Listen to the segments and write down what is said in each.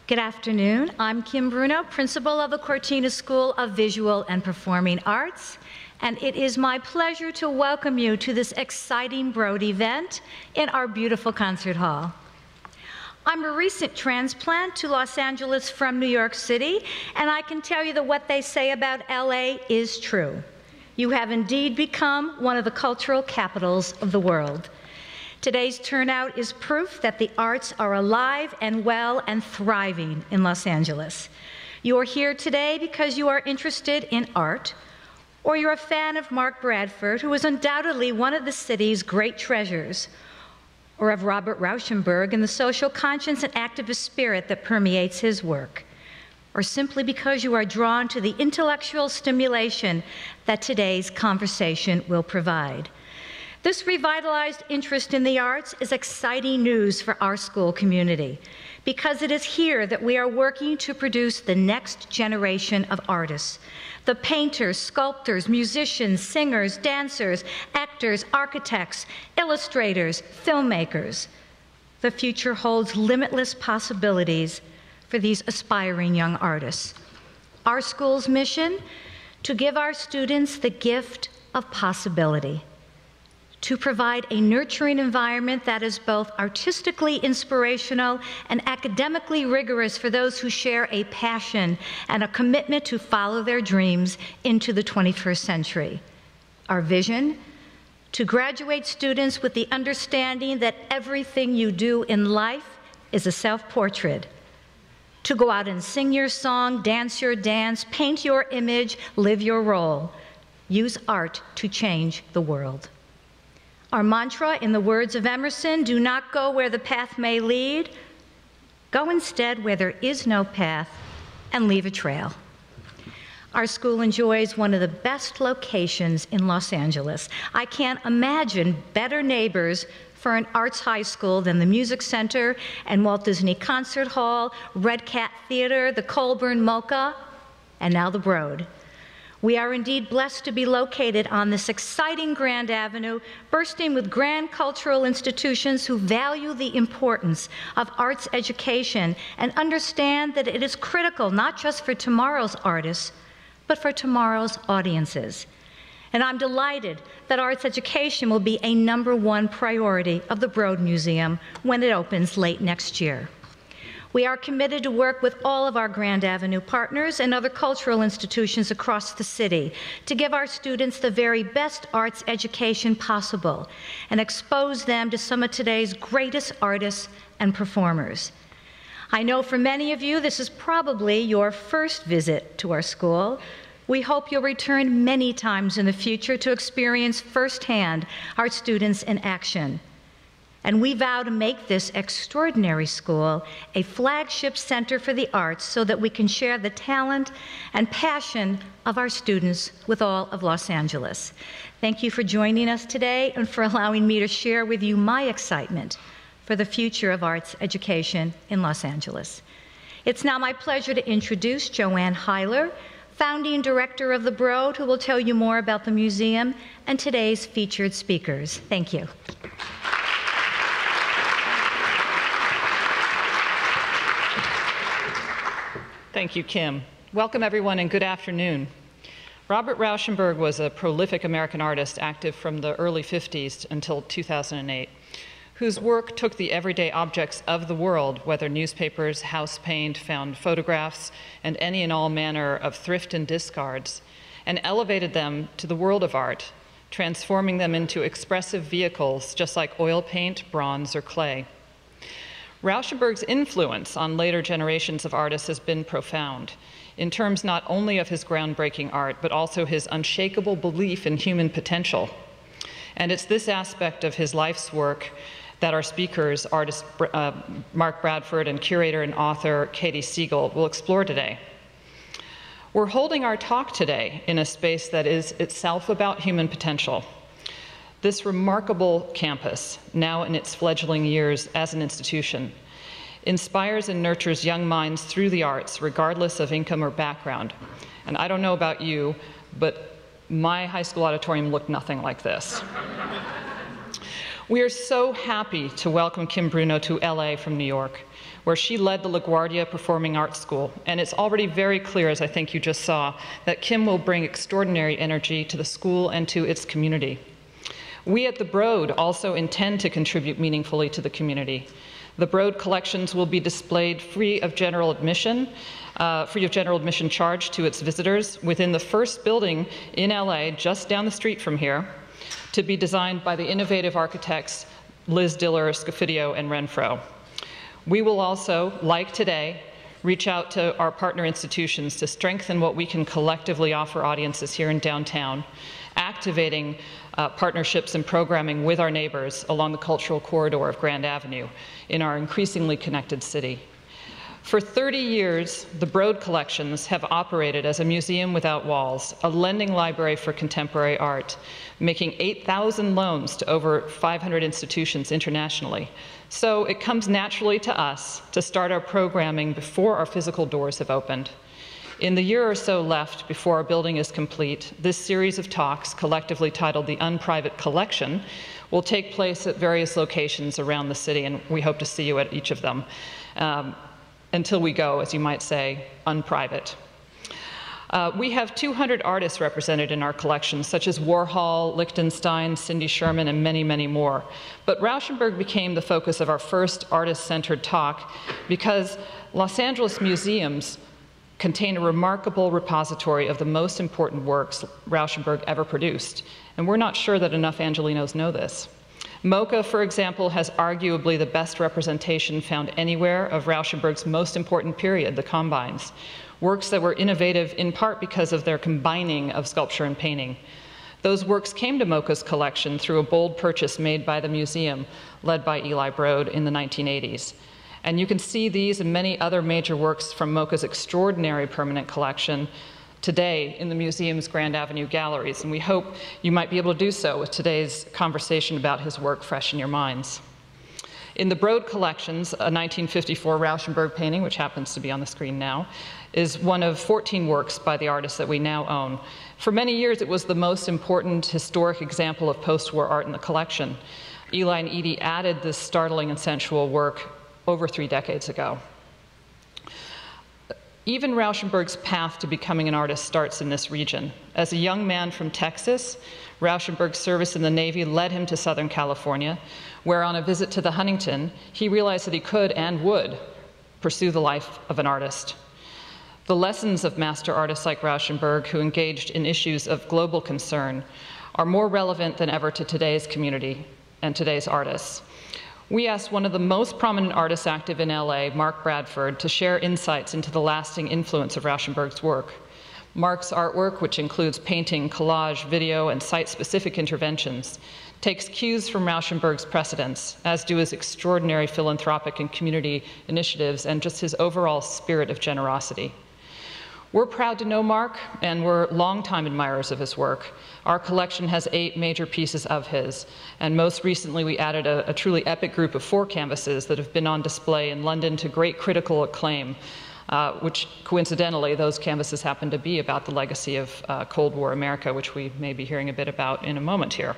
Good afternoon. I'm Kim Bruno, principal of the Cortina School of Visual and Performing Arts, and it is my pleasure to welcome you to this exciting Broad event in our beautiful concert hall. I'm a recent transplant to Los Angeles from New York City, and I can tell you that what they say about LA is true. You have indeed become one of the cultural capitals of the world. Today's turnout is proof that the arts are alive and well and thriving in Los Angeles. You are here today because you are interested in art, or you're a fan of Mark Bradford, who is undoubtedly one of the city's great treasures, or of Robert Rauschenberg and the social conscience and activist spirit that permeates his work, or simply because you are drawn to the intellectual stimulation that today's conversation will provide. This revitalized interest in the arts is exciting news for our school community, because it is here that we are working to produce the next generation of artists. The painters, sculptors, musicians, singers, dancers, actors, architects, illustrators, filmmakers. The future holds limitless possibilities for these aspiring young artists. Our school's mission: to give our students the gift of possibility, to provide a nurturing environment that is both artistically inspirational and academically rigorous for those who share a passion and a commitment to follow their dreams into the 21st century. Our vision: to graduate students with the understanding that everything you do in life is a self-portrait. To go out and sing your song, dance your dance, paint your image, live your role. Use art to change the world. Our mantra, in the words of Emerson: do not go where the path may lead. Go instead where there is no path and leave a trail. Our school enjoys one of the best locations in Los Angeles. I can't imagine better neighbors for an arts high school than the Music Center and Walt Disney Concert Hall, Red Cat Theater, the Colburn Mocha, and now the Broad. We are indeed blessed to be located on this exciting Grand Avenue, bursting with grand cultural institutions who value the importance of arts education and understand that it is critical not just for tomorrow's artists, but for tomorrow's audiences. And I'm delighted that arts education will be a #1 priority of the Broad Museum when it opens late next year. We are committed to work with all of our Grand Avenue partners and other cultural institutions across the city to give our students the very best arts education possible and expose them to some of today's greatest artists and performers. I know for many of you, this is probably your first visit to our school. We hope you'll return many times in the future to experience firsthand our students in action. And we vow to make this extraordinary school a flagship center for the arts so that we can share the talent and passion of our students with all of Los Angeles. Thank you for joining us today and for allowing me to share with you my excitement for the future of arts education in Los Angeles. It's now my pleasure to introduce Joanne Heiler, founding director of the Broad, who will tell you more about the museum and today's featured speakers. Thank you. Thank you, Kim. Welcome, everyone, and good afternoon. Robert Rauschenberg was a prolific American artist active from the early 50s until 2008, whose work took the everyday objects of the world, whether newspapers, house paint, found photographs, and any and all manner of thrift and discards, and elevated them to the world of art, transforming them into expressive vehicles just like oil paint, bronze, or clay. Rauschenberg's influence on later generations of artists has been profound, in terms not only of his groundbreaking art, but also his unshakable belief in human potential. And it's this aspect of his life's work that our speakers, artist Mark Bradford and curator and author Katy Siegel, will explore today. We're holding our talk today in a space that is itself about human potential. This remarkable campus, now in its fledgling years as an institution, inspires and nurtures young minds through the arts, regardless of income or background. And I don't know about you, but my high school auditorium looked nothing like this. We are so happy to welcome Kim Bruno to LA from New York. where she led the LaGuardia Performing Arts School. And it's already very clear, as I think you just saw, that Kim will bring extraordinary energy to the school and to its community. We at the Broad also intend to contribute meaningfully to the community. The Broad collections will be displayed free of general admission charge to its visitors within the first building in LA, just down the street from here, to be designed by the innovative architects Liz Diller, Scofidio, and Renfro. We will also, like today, reach out to our partner institutions to strengthen what we can collectively offer audiences here in downtown, activating partnerships and programming with our neighbors along the cultural corridor of Grand Avenue in our increasingly connected city. For 30 years, the Broad Collections have operated as a museum without walls, a lending library for contemporary art, making 8,000 loans to over 500 institutions internationally. So it comes naturally to us to start our programming before our physical doors have opened. In the year or so left before our building is complete, this series of talks, collectively titled The Unprivate Collection, will take place at various locations around the city, and we hope to see you at each of them. Until we go, as you might say, unprivate. We have 200 artists represented in our collections, such as Warhol, Lichtenstein, Cindy Sherman, and many, many more. But Rauschenberg became the focus of our first artist-centered talk because Los Angeles museums contain a remarkable repository of the most important works Rauschenberg ever produced, and we're not sure that enough Angelenos know this. MoCA, for example, has arguably the best representation found anywhere of Rauschenberg's most important period, the Combines, works that were innovative in part because of their combining of sculpture and painting. Those works came to MoCA's collection through a bold purchase made by the museum, led by Eli Broad in the 1980s. And you can see these and many other major works from MoCA's extraordinary permanent collection today in the museum's Grand Avenue galleries, and we hope you might be able to do so with today's conversation about his work fresh in your minds. In the Broad collections, a 1954 Rauschenberg painting, which happens to be on the screen now, is one of 14 works by the artist that we now own. For many years, it was the most important historic example of post-war art in the collection. Eli and Edie added this startling and sensual work over 3 decades ago. Even Rauschenberg's path to becoming an artist starts in this region. As a young man from Texas, Rauschenberg's service in the Navy led him to Southern California, where on a visit to the Huntington, he realized that he could and would pursue the life of an artist. The lessons of master artists like Rauschenberg, who engaged in issues of global concern, are more relevant than ever to today's community and today's artists. We asked one of the most prominent artists active in LA, Mark Bradford, to share insights into the lasting influence of Rauschenberg's work. Mark's artwork, which includes painting, collage, video, and site-specific interventions, takes cues from Rauschenberg's precedents, as do his extraordinary philanthropic and community initiatives and just his overall spirit of generosity. We're proud to know Mark, and we're longtime admirers of his work. Our collection has 8 major pieces of his, and most recently we added a truly epic group of 4 canvases that have been on display in London to great critical acclaim, which coincidentally, those canvases happen to be about the legacy of Cold War America, which we may be hearing a bit about in a moment here.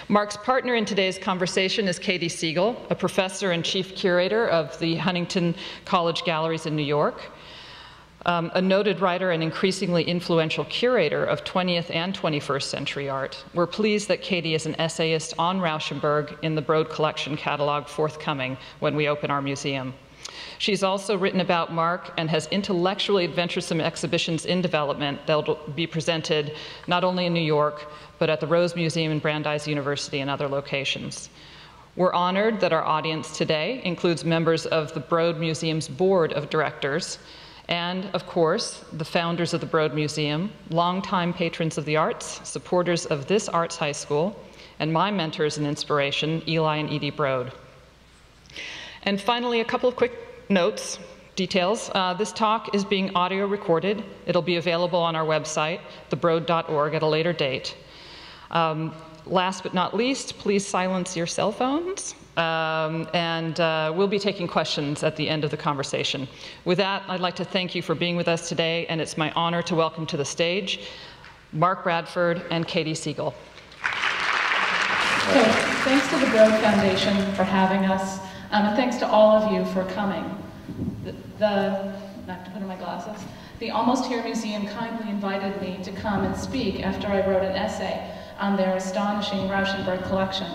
Mark's partner in today's conversation is Katy Siegel, a professor and chief curator of the Huntington College Galleries in New York. A noted writer and increasingly influential curator of 20th and 21st century art. We're pleased that Katy is an essayist on Rauschenberg in the Broad Collection catalog forthcoming when we open our museum. She's also written about Mark and has intellectually adventuresome exhibitions in development that'll be presented not only in New York, but at the Rose Museum and Brandeis University and other locations. We're honored that our audience today includes members of the Broad Museum's Board of Directors, and, of course, the founders of the Broad Museum, longtime patrons of the arts, supporters of this arts high school, and my mentors and inspiration, Eli and Edie Broad. And finally, a couple of quick notes, details. This talk is being audio recorded. It'll be available on our website, thebroad.org, at a later date. Last but not least, please silence your cell phones. We'll be taking questions at the end of the conversation. With that, I'd like to thank you for being with us today, and it's my honor to welcome to the stage Mark Bradford and Katy Siegel. So, thanks to the Broad Foundation for having us, and thanks to all of you for coming. I have to put on my glasses. The Almost Here Museum kindly invited me to come and speak after I wrote an essay on their astonishing Rauschenberg collection.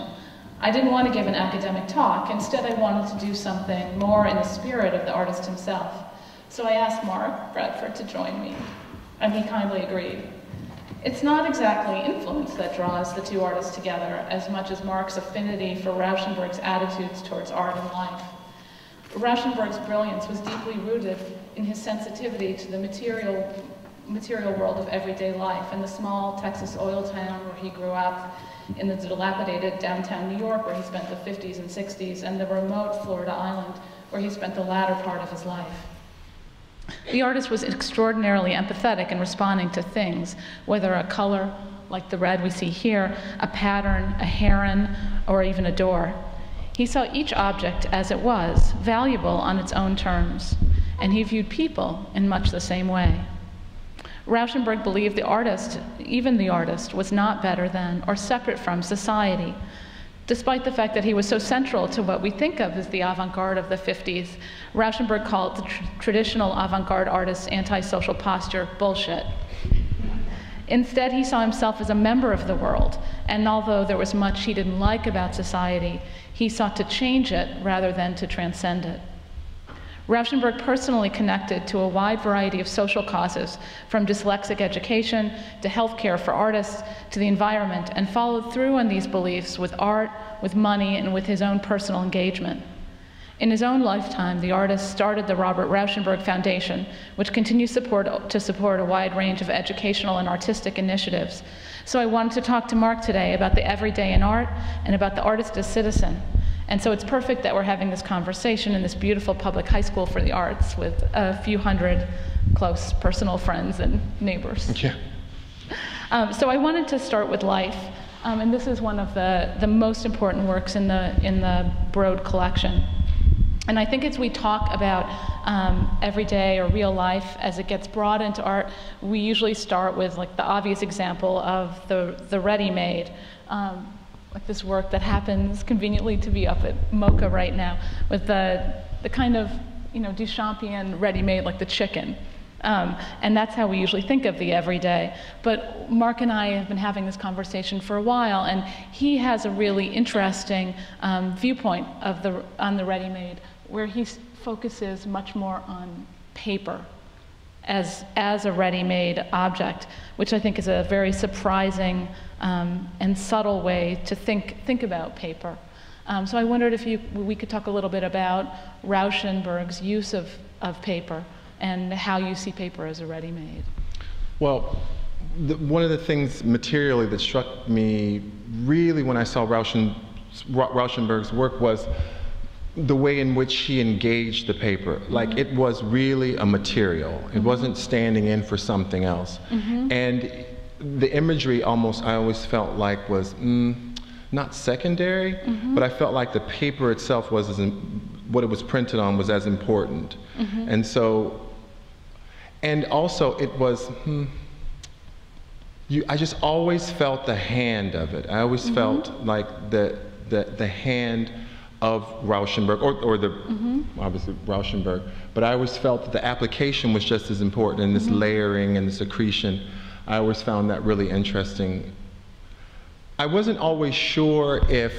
I didn't want to give an academic talk. Instead, I wanted to do something more in the spirit of the artist himself. So I asked Mark Bradford to join me, and he kindly agreed. It's not exactly influence that draws the two artists together as much as Mark's affinity for Rauschenberg's attitudes towards art and life. Rauschenberg's brilliance was deeply rooted in his sensitivity to the material world of everyday life, in the small Texas oil town where he grew up, in the dilapidated downtown New York where he spent the 50s and 60s, and the remote Florida island where he spent the latter part of his life. The artist was extraordinarily empathetic in responding to things, whether a color, like the red we see here, a pattern, a heron, or even a door. He saw each object as it was, valuable on its own terms, and he viewed people in much the same way. Rauschenberg believed the artist, even the artist, was not better than or separate from society. Despite the fact that he was so central to what we think of as the avant-garde of the 50s, Rauschenberg called the traditional avant-garde artist's antisocial posture bullshit. Instead, he saw himself as a member of the world, and although there was much he didn't like about society, he sought to change it rather than to transcend it. Rauschenberg personally connected to a wide variety of social causes, from dyslexic education to healthcare for artists to the environment, and followed through on these beliefs with art, with money, and with his own personal engagement. In his own lifetime, the artist started the Robert Rauschenberg Foundation, which continues to support a wide range of educational and artistic initiatives. So I wanted to talk to Mark today about the everyday in art and about the artist as citizen. And so it's perfect that we're having this conversation in this beautiful public high school for the arts with a few hundred close personal friends and neighbors. Yeah. So I wanted to start with life. And this is one of the most important works in the Broad collection. And I think as we talk about everyday or real life, as it gets brought into art, we usually start with like the obvious example of the ready-made. Like this work that happens conveniently to be up at MoCA right now, with the kind of, Duchampian ready-made, like the chicken. And that's how we usually think of the everyday. But Mark and I have been having this conversation for a while, and he has a really interesting viewpoint on the ready-made, where he focuses much more on paper as a ready-made object, which I think is a very surprising and subtle way to think about paper. So I wondered if we could talk a little bit about Rauschenberg's use of paper and how you see paper as a ready-made. Well, one of the things materially that struck me really when I saw Rauschenberg's work was the way in which he engaged the paper. Like, it was really a material. It wasn't standing in for something else. And the imagery I always felt like was not secondary, but I felt like the paper itself was what it was printed on was as important. And so, and also it was, I just always felt the hand of it. I always felt like the hand of Rauschenberg, or obviously Rauschenberg, but I always felt that the application was just as important, and this layering and this accretion. I always found that really interesting. I wasn't always sure if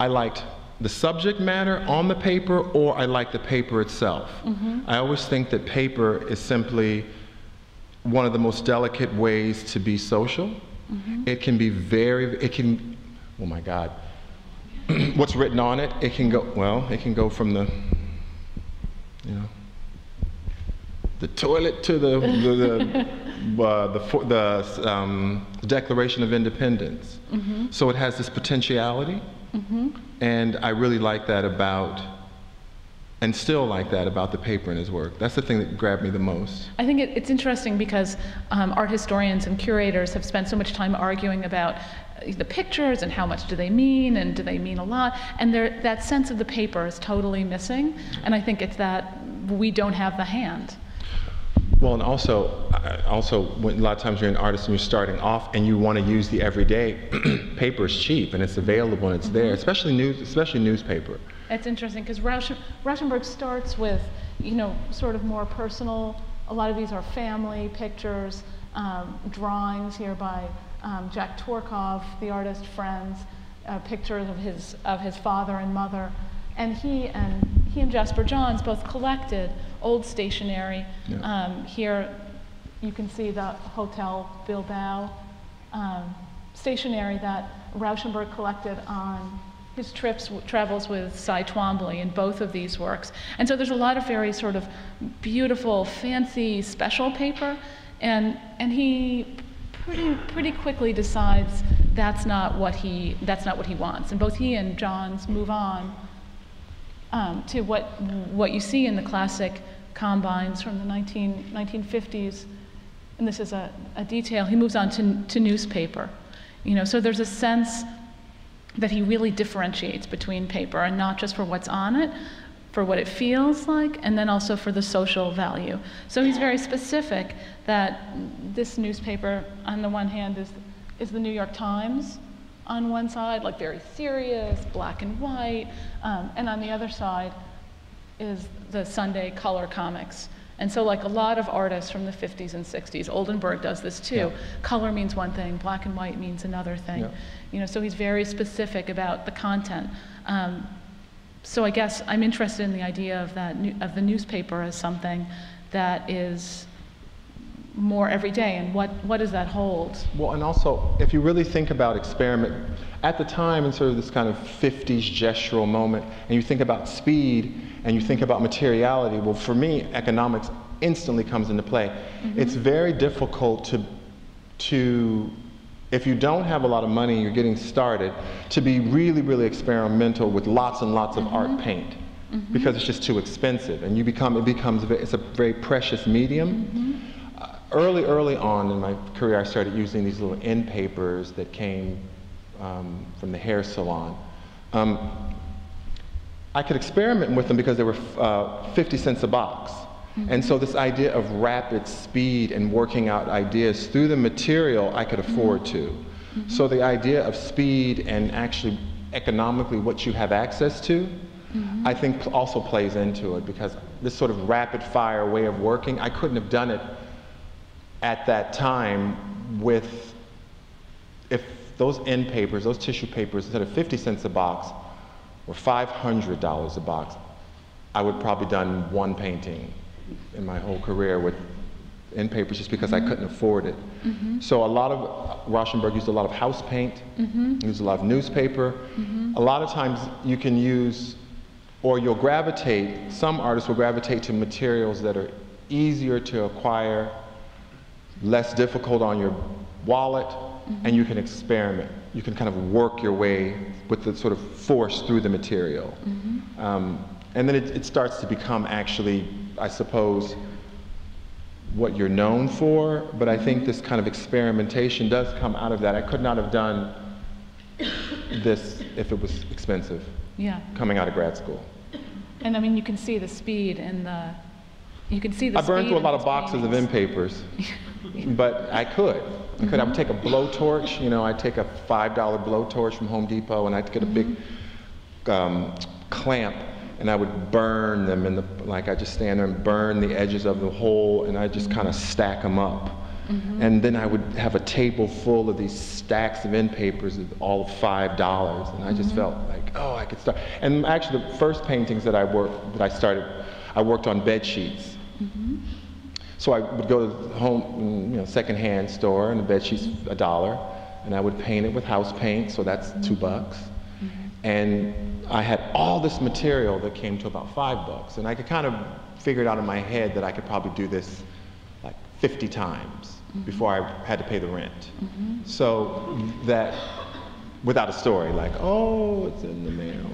I liked the subject matter on the paper or I liked the paper itself. I always think that paper is simply one of the most delicate ways to be social. It can be oh my God. What's written on it, it can go from the toilet to the Declaration of Independence. So it has this potentiality, and I really like that and still like that about the paper in his work. That's the thing that grabbed me the most. I think it's interesting because art historians and curators have spent so much time arguing about the pictures and how much do they mean, and do they mean a lot, and that sense of the paper is totally missing, and I think it's that we don't have the hand. Well, and also when a lot of times you're an artist and you're starting off and you want to use the everyday, paper is cheap and it's available and it's there, especially newspaper. It's interesting because Rauschenberg starts with, sort of more personal. A lot of these are family pictures, drawings here by Jack Torkov, the artist, friends, pictures of his father and mother, and he and Jasper Johns both collected old stationery. Yeah. Here you can see the Hotel Bilbao stationery that Rauschenberg collected on his travels with Cy Twombly in both of these works. And so there's a lot of very sort of beautiful, fancy, special paper, and he pretty quickly decides that's not what he wants. And both he and Johns move on to what you see in the classic combines from the 1950s. And this is a detail. He moves on to newspaper. So there's a sense that he really differentiates between paper, and not just for what's on it, for what it feels like, and then also for the social value. So he's very specific that this newspaper, on the one hand, is the New York Times on one side, like very serious, black and white, and on the other side is the Sunday color comics. And so like a lot of artists from the 50s and 60s, Oldenburg does this too. Yeah. Color means one thing, black and white means another thing. Yeah. So he's very specific about the content. So I guess I'm interested in the idea of the newspaper as something that is more everyday, and what does that hold? Well, and also, if you really think about experiment, at the time in sort of this kind of 50s gestural moment, and you think about speed, and you think about materiality, well, for me, economics instantly comes into play. It's very difficult to, if you don't have a lot of money, you're getting started, to be really, really experimental with lots and lots of art paint, because it's just too expensive, and it's a very precious medium. Early on in my career, I started using these little end papers that came from the hair salon. I could experiment with them because they were 50 cents a box. And so this idea of rapid speed and working out ideas through the material I could afford to. So the idea of speed and actually economically what you have access to, I think also plays into it, because this sort of rapid fire way of working, I couldn't have done it at that time if those end papers, those tissue papers, instead of 50 cents a box, were $500 a box, I would probably done one painting in my whole career with end papers, just because I couldn't afford it. So a lot of, Rauschenberg used a lot of house paint, used a lot of newspaper. A lot of times you can use, or you'll gravitate, some artists will gravitate to materials that are easier to acquire, less difficult on your wallet, and you can experiment. You can kind of work your way with the sort of force through the material. And then it starts to become actually, I suppose, what you're known for, but I think this kind of experimentation does come out of that. I could not have done this if it was expensive, coming out of grad school. And I mean, you can see the speed and you can see the I burned through a lot of boxes of end papers, but I could. I would take a blowtorch, I'd take a $5 blowtorch from Home Depot, and I'd get a big clamp, and I would burn them I'd just stand there and burn the edges of the hole, and I'd just kind of stack them up. And then I would have a table full of these stacks of end papers, all of $5, and I just felt like, oh, I could start. And actually, the first paintings that I worked on bed sheets. So I would go to the home, secondhand store, and the bed sheet's $1, and I would paint it with house paint, so that's $2. And I had all this material that came to about $5, and I could kind of figure it out in my head that I could probably do this like 50 times before I had to pay the rent. So that, without a story, like, oh, it's in the mail.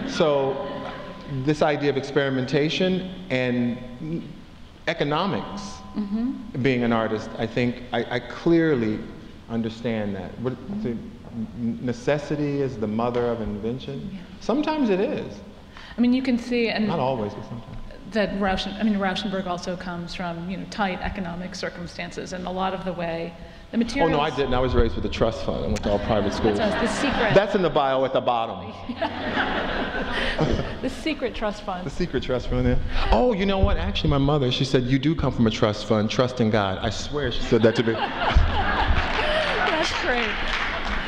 So this idea of experimentation and economics, being an artist, I think I clearly understand that. Necessity is the mother of invention. Sometimes it is. I mean, you can see, and not always, but sometimes. that Rauschenberg also comes from, tight economic circumstances, and a lot of the way the materials. Oh, no, I didn't. I was raised with a trust fund. I went to all private schools. That's the secret. That's in the bio at the bottom. The secret trust fund. The secret trust fund, yeah. Oh, you know what? Actually, my mother, she said, you do come from a trust fund, trust in God. I swear she said that to me. That's great.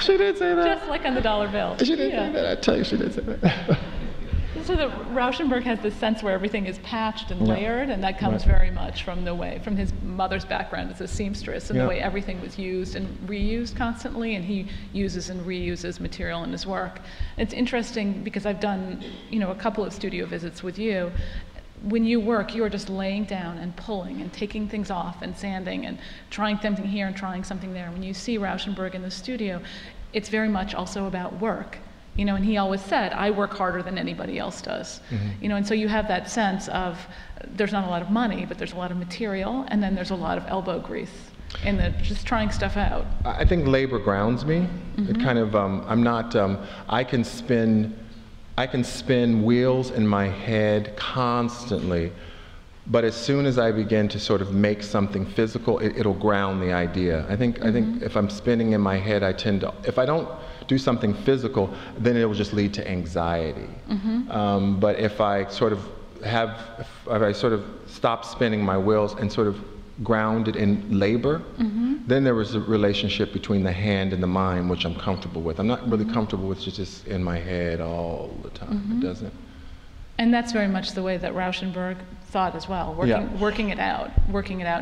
She did say that. Just like on the dollar bill. She did say that. I tell you, she did say that. So the Rauschenberg has this sense where everything is patched and layered, and that comes very much from from his mother's background as a seamstress, and the way everything was used and reused constantly, and he uses and reuses material in his work. It's interesting because I've done, a couple of studio visits with you. When you work, you are just laying down and pulling and taking things off and sanding and trying something here and trying something there. When you see Rauschenberg in the studio, it's very much also about work. And he always said, I work harder than anybody else does. And so you have that sense of there's not a lot of money, but there's a lot of material, and then there's a lot of elbow grease in just trying stuff out. I think labor grounds me. It kind of, I'm not, I can spin wheels in my head constantly, but as soon as I begin to sort of make something physical, it'll ground the idea. I think if I'm spinning in my head, I tend to, if I don't do something physical, then it will just lead to anxiety. But if I sort of stop spinning my wheels and sort of ground it in labor, then there was a relationship between the hand and the mind, which I'm comfortable with. I'm not really comfortable with just in my head all the time. It doesn't. And that's very much the way that Rauschenberg thought as well, working it out,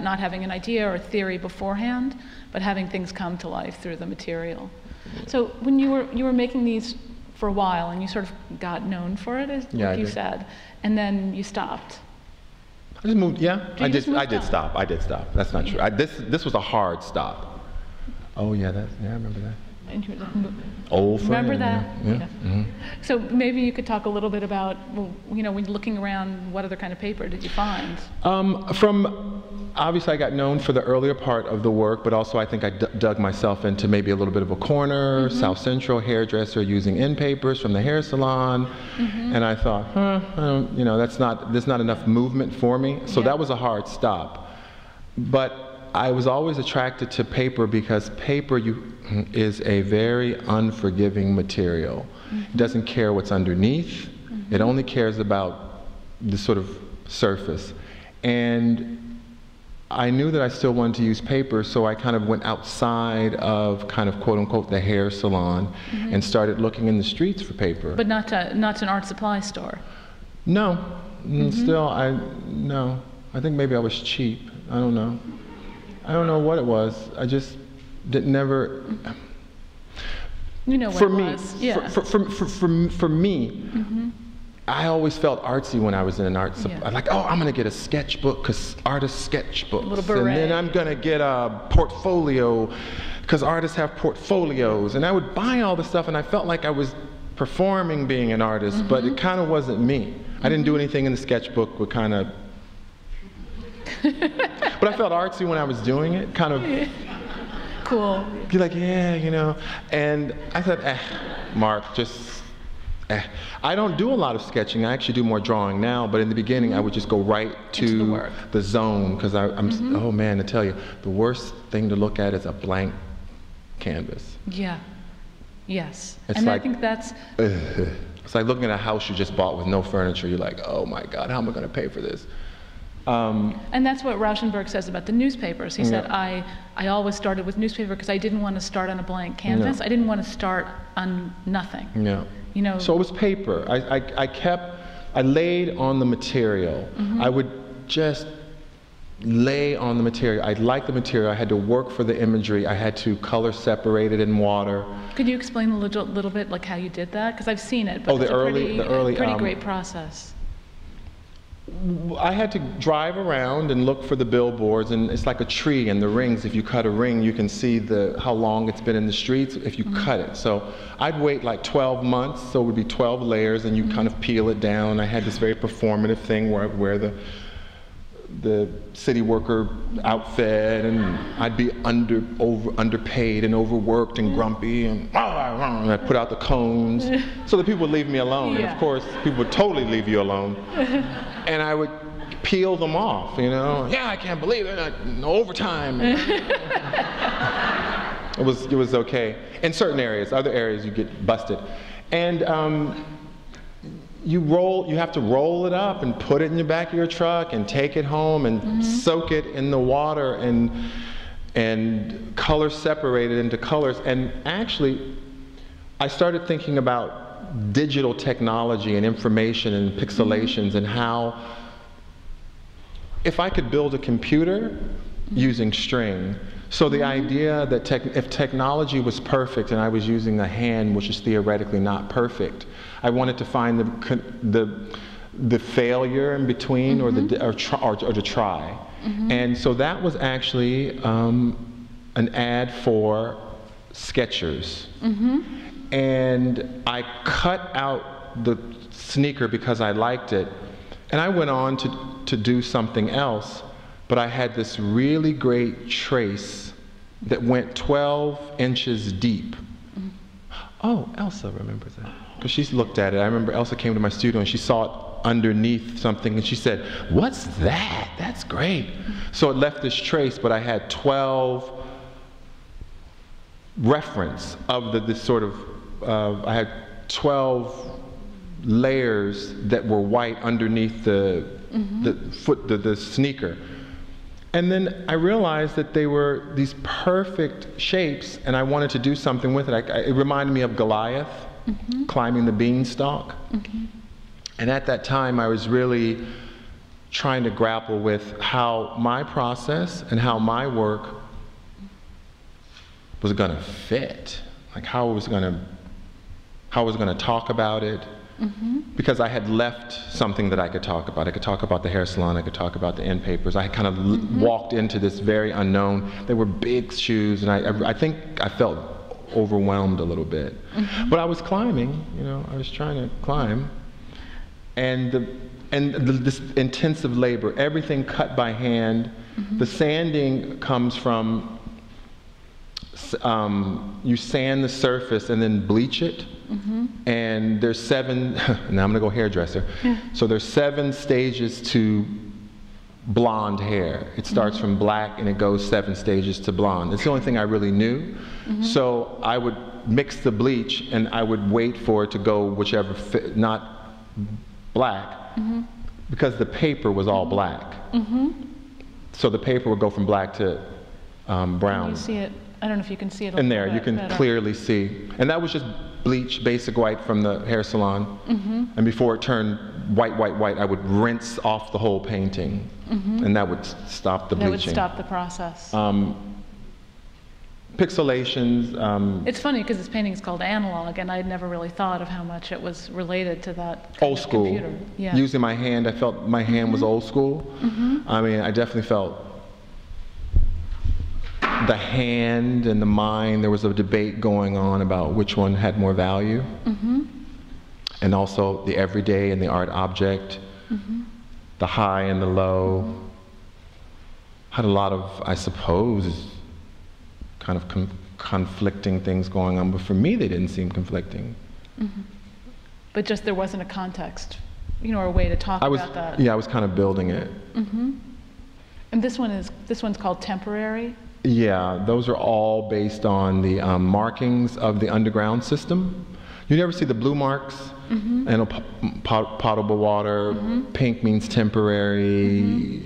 not having an idea or a theory beforehand, but having things come to life through the material. So when you were making these for a while, and you sort of got known for it, as you said, and then you stopped. I just moved. Yeah, I did stop. That's not true. This was a hard stop. Oh yeah, I remember that. Old friend. Remember that? Yeah. So maybe you could talk a little bit about, when looking around, what other kind of paper did you find? Obviously I got known for the earlier part of the work, but also I think I dug myself into maybe a little bit of a corner, South Central hairdresser using end papers from the hair salon, and I thought, there's not enough movement for me, so that was a hard stop. But I was always attracted to paper because paper is a very unforgiving material. It doesn't care what's underneath. It only cares about the sort of surface. And I knew that I still wanted to use paper, so I kind of went outside of kind of quote unquote the hair salon and started looking in the streets for paper. But not to an art supply store? No. No. I think maybe I was cheap. I don't know. I don't know what it was. I just never. You know what it was. Yeah. For me, I always felt artsy when I was in an art supply. Like, oh, I'm gonna get a sketchbook, cause artists sketchbooks, and then I'm gonna get a portfolio, cause artists have portfolios, and I would buy all this stuff, and I felt like I was performing being an artist, but it kind of wasn't me. I didn't do anything in the sketchbook with kind of. But I felt artsy when I was doing it, kind of cool. Be like, yeah, And I said, Mark, just, I don't do a lot of sketching. I actually do more drawing now, but in the beginning, I would just go right to the zone, because I'm, oh man, to tell you, the worst thing to look at is a blank canvas. Yeah. Yes. It's and like, I think that's. It's like looking at a house you just bought with no furniture. You're like, oh my God, how am I going to pay for this? And that's what Rauschenberg says about the newspapers. He said, I always started with newspaper because I didn't want to start on a blank canvas. I didn't want to start on nothing. Yeah. So it was paper. I laid on the material. I would just lay on the material. I liked the material. I had to work for the imagery. I had to color separate it in water. Could you explain a little bit like how you did that? Because I've seen it, but it's a pretty great process. I had to drive around and look for the billboards, and it's like a tree, and the rings, if you cut a ring, you can see how long it's been in the streets if you cut it. So I'd wait like 12 months, so it would be 12 layers, and you kind of peel it down. I had this very performative thing where I'd wear the city worker outfit, and I'd be underpaid and overworked and grumpy, and I'd put out the cones so that people would leave me alone. And of course, people would totally leave you alone. And I would peel them off, you know. Yeah, I can't believe it, no overtime. It was okay. In certain areas, other areas you get busted. And you have to roll it up and put it in the back of your truck and take it home and soak it in the water and color separate it into colors. And actually, I started thinking about digital technology and information and pixelations and how if I could build a computer using string. So the idea that if technology was perfect and I was using a hand which is theoretically not perfect, I wanted to find the failure in between or to try. And so that was actually an ad for Skechers. And I cut out the sneaker because I liked it. And I went on to do something else. But I had this really great trace that went 12 inches deep. Oh, Elsa remembers that. Because she's looked at it. I remember Elsa came to my studio and she saw it underneath something and she said, "What's that? That's great." So it left this trace, but I had 12 reference of this sort of, I had 12 layers that were white underneath the sneaker. And then I realized that they were these perfect shapes, and I wanted to do something with it. It reminded me of Goliath climbing the beanstalk. And at that time, I was really trying to grapple with how my process and how my work was going to fit, like how I was going to talk about it. Because I had left something that I could talk about. I could talk about the hair salon, I could talk about the end papers. I had kind of walked into this very unknown. They were big shoes, and I think I felt overwhelmed a little bit. But I was climbing, you know, I was trying to climb. And this intensive labor, everything cut by hand. The sanding comes from, you sand the surface and then bleach it. And there's 7, now I'm going to go hairdresser. So there's 7 stages to blonde hair. It starts from black and it goes 7 stages to blonde. It's the only thing I really knew. So I would mix the bleach and I would wait for it to go whichever, not black, because the paper was all black. So the paper would go from black to brown. You see it, I don't know if you can see it. In there, you can clearly see. And that was just bleach, basic white from the hair salon. And before it turned white, I would rinse off the whole painting. And that would stop the bleaching. That would stop the process. Pixelations. It's funny because this painting is called Analog, and I'd never really thought of how much it was related to that old school. Computer. Yeah. Using my hand, I felt my hand was old school. I mean, I definitely felt the hand and the mind. There was a debate going on about which one had more value. And also the everyday and the art object, the high and the low. Had a lot of, I suppose, kind of conflicting things going on, but for me they didn't seem conflicting. But just there wasn't a context, you know, or a way to talk about that. Yeah, I was kind of building it. And this one's called Temporary? Yeah, those are all based on the markings of the underground system. You never see the blue marks? And potable water, pink means temporary.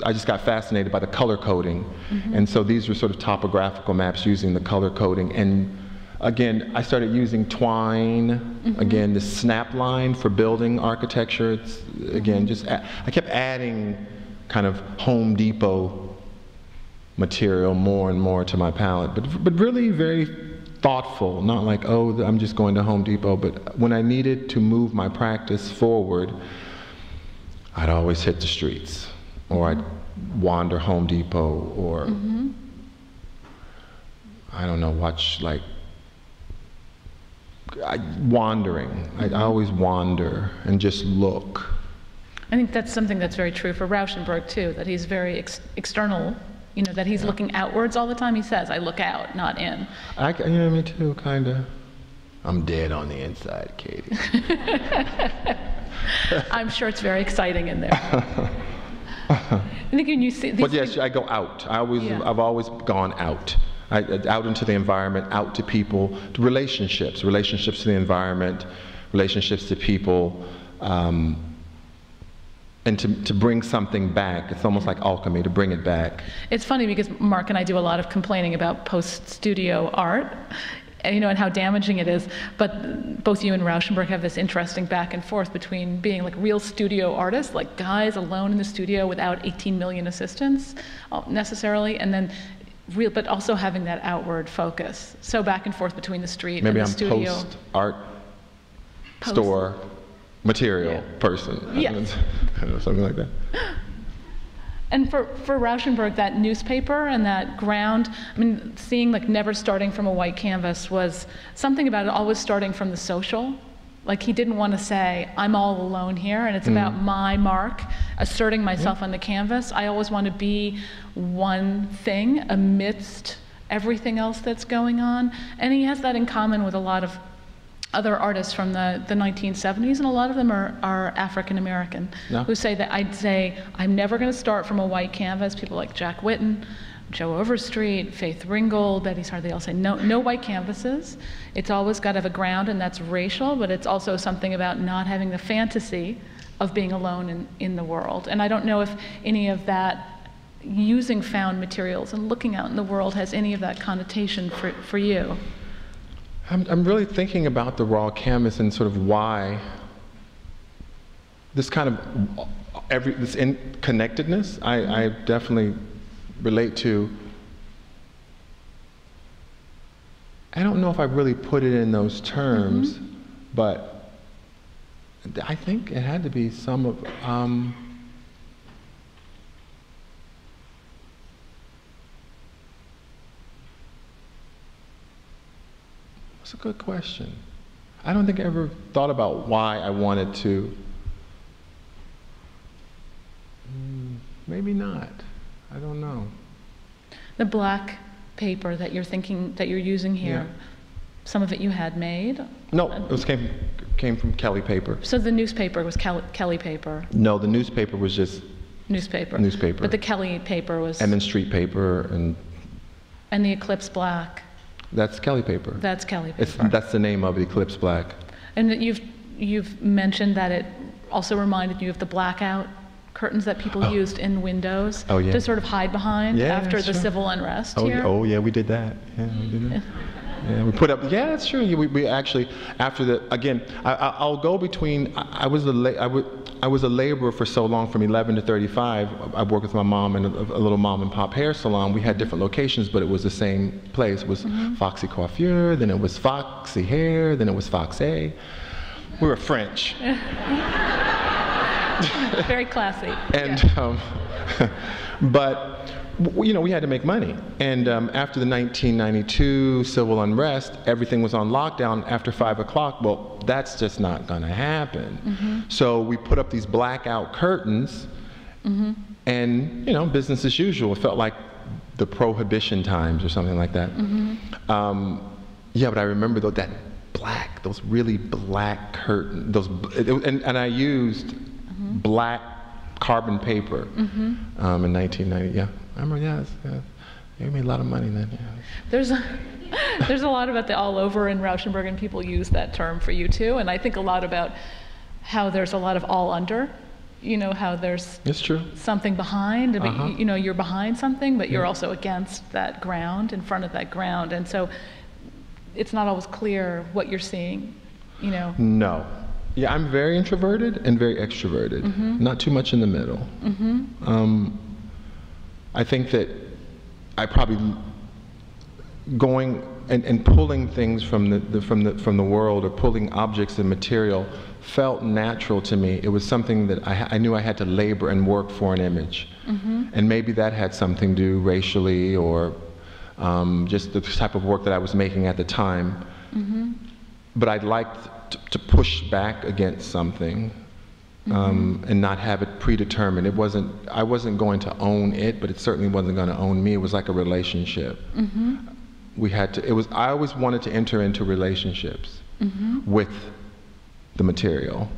I just got fascinated by the color coding. And so these were sort of topographical maps using the color coding. And again, I started using twine, again, the snap line for building architecture. It's, again, I kept adding kind of Home Depot material more and more to my palette, but really very thoughtful, not like, oh, I'm just going to Home Depot, but when I needed to move my practice forward, I'd always hit the streets, or I'd wander Home Depot, or I don't know, watch like, wandering. I always wander and just look. I think that's something that's very true for Rauschenberg too, that he's very external, you know, that he's looking outwards all the time. He says, I look out, not in. Yeah, me too, kind of. I'm dead on the inside, Katy. I'm sure it's very exciting in there. I think when you see these But yes, I go out. I've always gone out. Out into the environment, out to people, to relationships to the environment, relationships to people, and to bring something back. It's almost like alchemy, to bring it back. It's funny because Mark and I do a lot of complaining about post-studio art, and how damaging it is. But both you and Rauschenberg have this interesting back and forth between being like real studio artists, like guys alone in the studio without 18 million assistants necessarily, and then but also having that outward focus. So back and forth between the street and the studio. Maybe I'm post-art store material person. Yes. I don't know, something like that. And for Rauschenberg, that newspaper and that ground, I mean, seeing like never starting from a white canvas was something about it always starting from the social. Like he didn't want to say, I'm all alone here, and it's about my mark, asserting myself on the canvas. I always want to be one thing amidst everything else that's going on. And he has that in common with a lot of other artists from the 1970s, and a lot of them are African American, who say that I'd say, I'm never going to start from a white canvas. People like Jack Whitten, Joe Overstreet, Faith Ringgold, Betty Sar, they all say no white canvases. It's always got to have a ground, and that's racial, but it's also something about not having the fantasy of being alone in the world. And I don't know if any of that, using found materials and looking out in the world, has any of that connotation for you. I'm really thinking about the raw canvas and sort of why this kind of this connectedness. I definitely relate to. I don't know if I really put it in those terms, but I think it had to be some of. That's a good question. I don't think I ever thought about why I wanted to. Maybe not. I don't know. The black paper that you're thinking that you're using here, some of it you had made? No, it came from Kelly paper. So the newspaper was Kelly paper? No, the newspaper was just newspaper. Newspaper. But the Kelly paper was. And then street paper and. And the Eclipse Black. That's Kelly paper. That's Kelly paper. That's the name of it, Eclipse Black. And you've mentioned that it also reminded you of the blackout curtains that people used in windows to sort of hide behind after the civil unrest here. Oh yeah, we did that. Yeah, we did that. Yeah, we put up. Yeah, that's true. We actually, after the, again, I'll go between. I was a laborer for so long, from 11 to 35. I worked with my mom in a little mom and pop hair salon. We had different locations, but it was the same place. It was Foxy Coiffure, then it was Foxy Hair, then it was Foxy. We were French. Very classy. And, but. You know, we had to make money. And after the 1992 civil unrest, everything was on lockdown after 5 o'clock. Well, that's just not going to happen. So we put up these blackout curtains, and, you know, business as usual. It felt like the prohibition times or something like that. Yeah, but I remember though that those really black curtains, and I used black carbon paper in 1990. Yeah. I remember, we made a lot of money then. Yeah. There's a lot about the all over in Rauschenberg, and people use that term for you too. And I think a lot about how there's a lot of all under. You know, how there's something behind. You know, you're behind something, but you're also against that ground, in front of that ground. And so it's not always clear what you're seeing, you know. No. Yeah, I'm very introverted and very extroverted. Not too much in the middle. I think that I probably going and pulling things from the world, or pulling objects and material, felt natural to me. It was something that I knew I had to labor and work for an image, and maybe that had something to do racially, or just the type of work that I was making at the time. But I'd liked to push back against something. And not have it predetermined. I wasn't going to own it, but it certainly wasn't going to own me. It was like a relationship. I always wanted to enter into relationships with the material.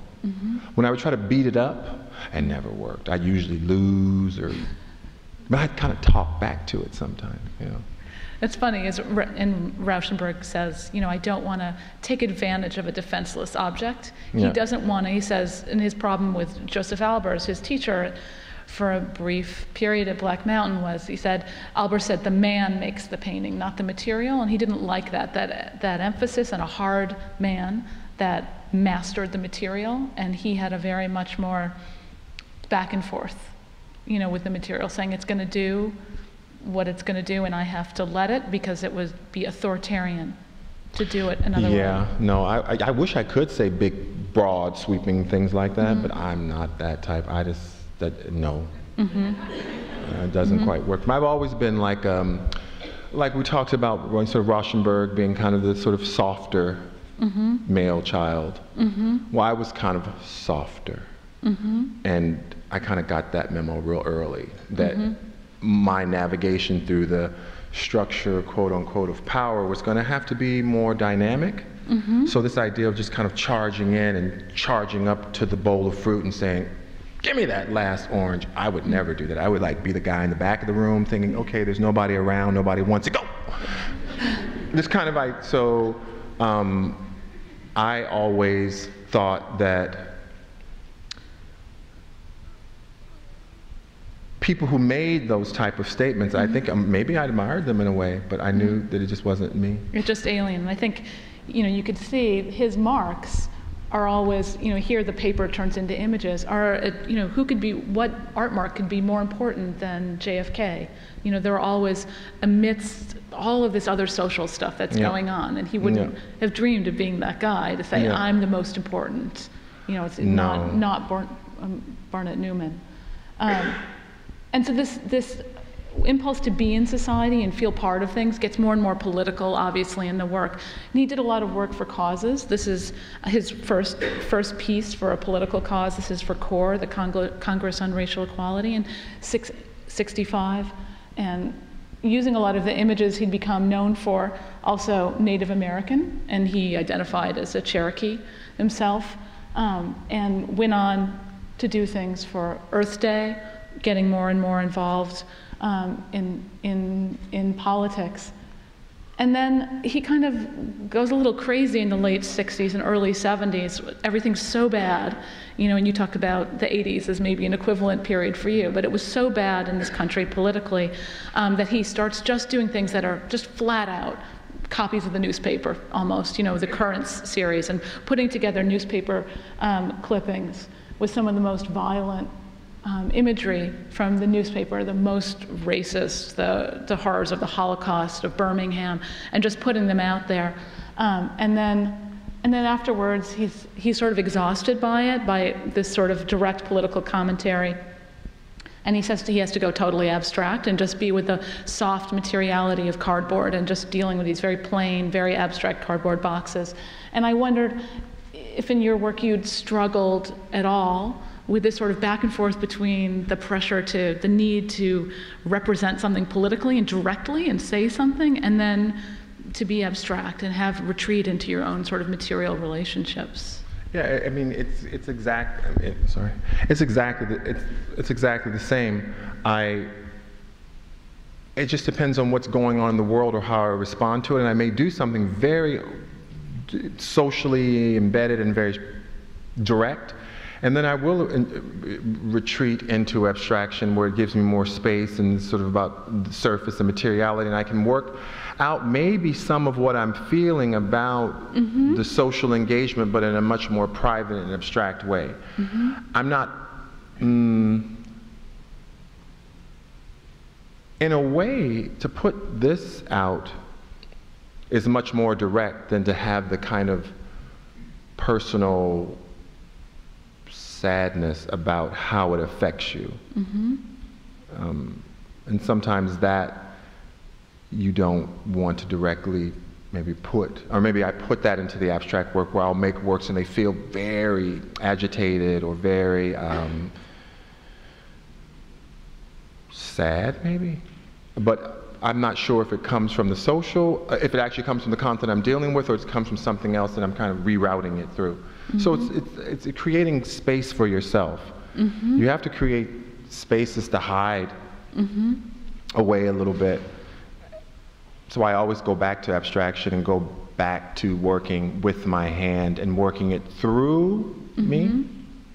When I would try to beat it up, it never worked. I'd usually lose, but I'd kind of talk back to it sometimes, you know. It's funny, and Rauschenberg says, you know, I don't want to take advantage of a defenseless object. He doesn't want to, he says, and his problem with Joseph Albers, his teacher, for a brief period at Black Mountain was, he said, Albers said, the man makes the painting, not the material, and he didn't like that emphasis on a hard man that mastered the material, and he had a very much more back and forth, you know, with the material, saying it's going to do what it's going to do, and I have to let it because it would be authoritarian to do it another way. Yeah, no, I wish I could say big, broad, sweeping things like that, but I'm not that type. No. It doesn't quite work. I've always been like we talked about, sort of Rauschenberg being kind of the sort of softer male child. Well, I was kind of softer. And I kind of got that memo real early, that my navigation through the structure, quote unquote, of power was going to have to be more dynamic. So this idea of just kind of charging in and charging up to the bowl of fruit and saying, give me that last orange, I would never do that. I would like be the guy in the back of the room thinking, okay, there's nobody around, nobody wants to go. This kind of like, so I always thought that people who made those type of statements, I think maybe I admired them in a way, but I knew that it just wasn't me. It's just alien. And I think, you know, you could see his marks are always, you know, here the paper turns into images, you know, what art mark could be more important than JFK? You know, they're always amidst all of this other social stuff that's going on, and he wouldn't have dreamed of being that guy to say, I'm the most important. You know, it's not Barnett Newman. And so this impulse to be in society and feel part of things gets more and more political, obviously, in the work. And he did a lot of work for causes. This is his first piece for a political cause. This is for CORE, the Congress on Racial Equality, in 65. And using a lot of the images he'd become known for, also Native American, and he identified as a Cherokee himself, and went on to do things for Earth Day, getting more and more involved in politics. And then he kind of goes a little crazy in the late 60s and early 70s. Everything's so bad, you know, and you talked about the 80s as maybe an equivalent period for you, but it was so bad in this country politically that he starts just doing things that are just flat out copies of the newspaper, almost, you know, the Currents series, and putting together newspaper clippings with some of the most violent imagery from the newspaper, the most racist, the horrors of the Holocaust, of Birmingham, and just putting them out there. And then afterwards, he's sort of exhausted by it, by this sort of direct political commentary. And he says he has to go totally abstract and just be with the soft materiality of cardboard and just dealing with these very plain, very abstract cardboard boxes. And I wondered if in your work you'd struggled at all with this sort of back and forth between the pressure to, the need to represent something politically and directly and say something, and then to be abstract and have retreat into your own sort of material relationships. Yeah, I mean, it's exactly the same. It just depends on what's going on in the world or how I respond to it, and I may do something very socially embedded and very direct, and then I will retreat into abstraction where it gives me more space and sort of about the surface and materiality, and I can work out maybe some of what I'm feeling about the social engagement, but in a much more private and abstract way. I'm not, in a way, to put this out is much more direct than to have the kind of personal sadness about how it affects you. And sometimes that you don't want to directly maybe put, or maybe I put that into the abstract work where I'll make works and they feel very agitated or very sad maybe. But I'm not sure if it comes from the social, if it actually comes from the content I'm dealing with, or it comes from something else and I'm kind of rerouting it through. So it's creating space for yourself. You have to create spaces to hide away a little bit. So I always go back to abstraction and go back to working with my hand and working it through me,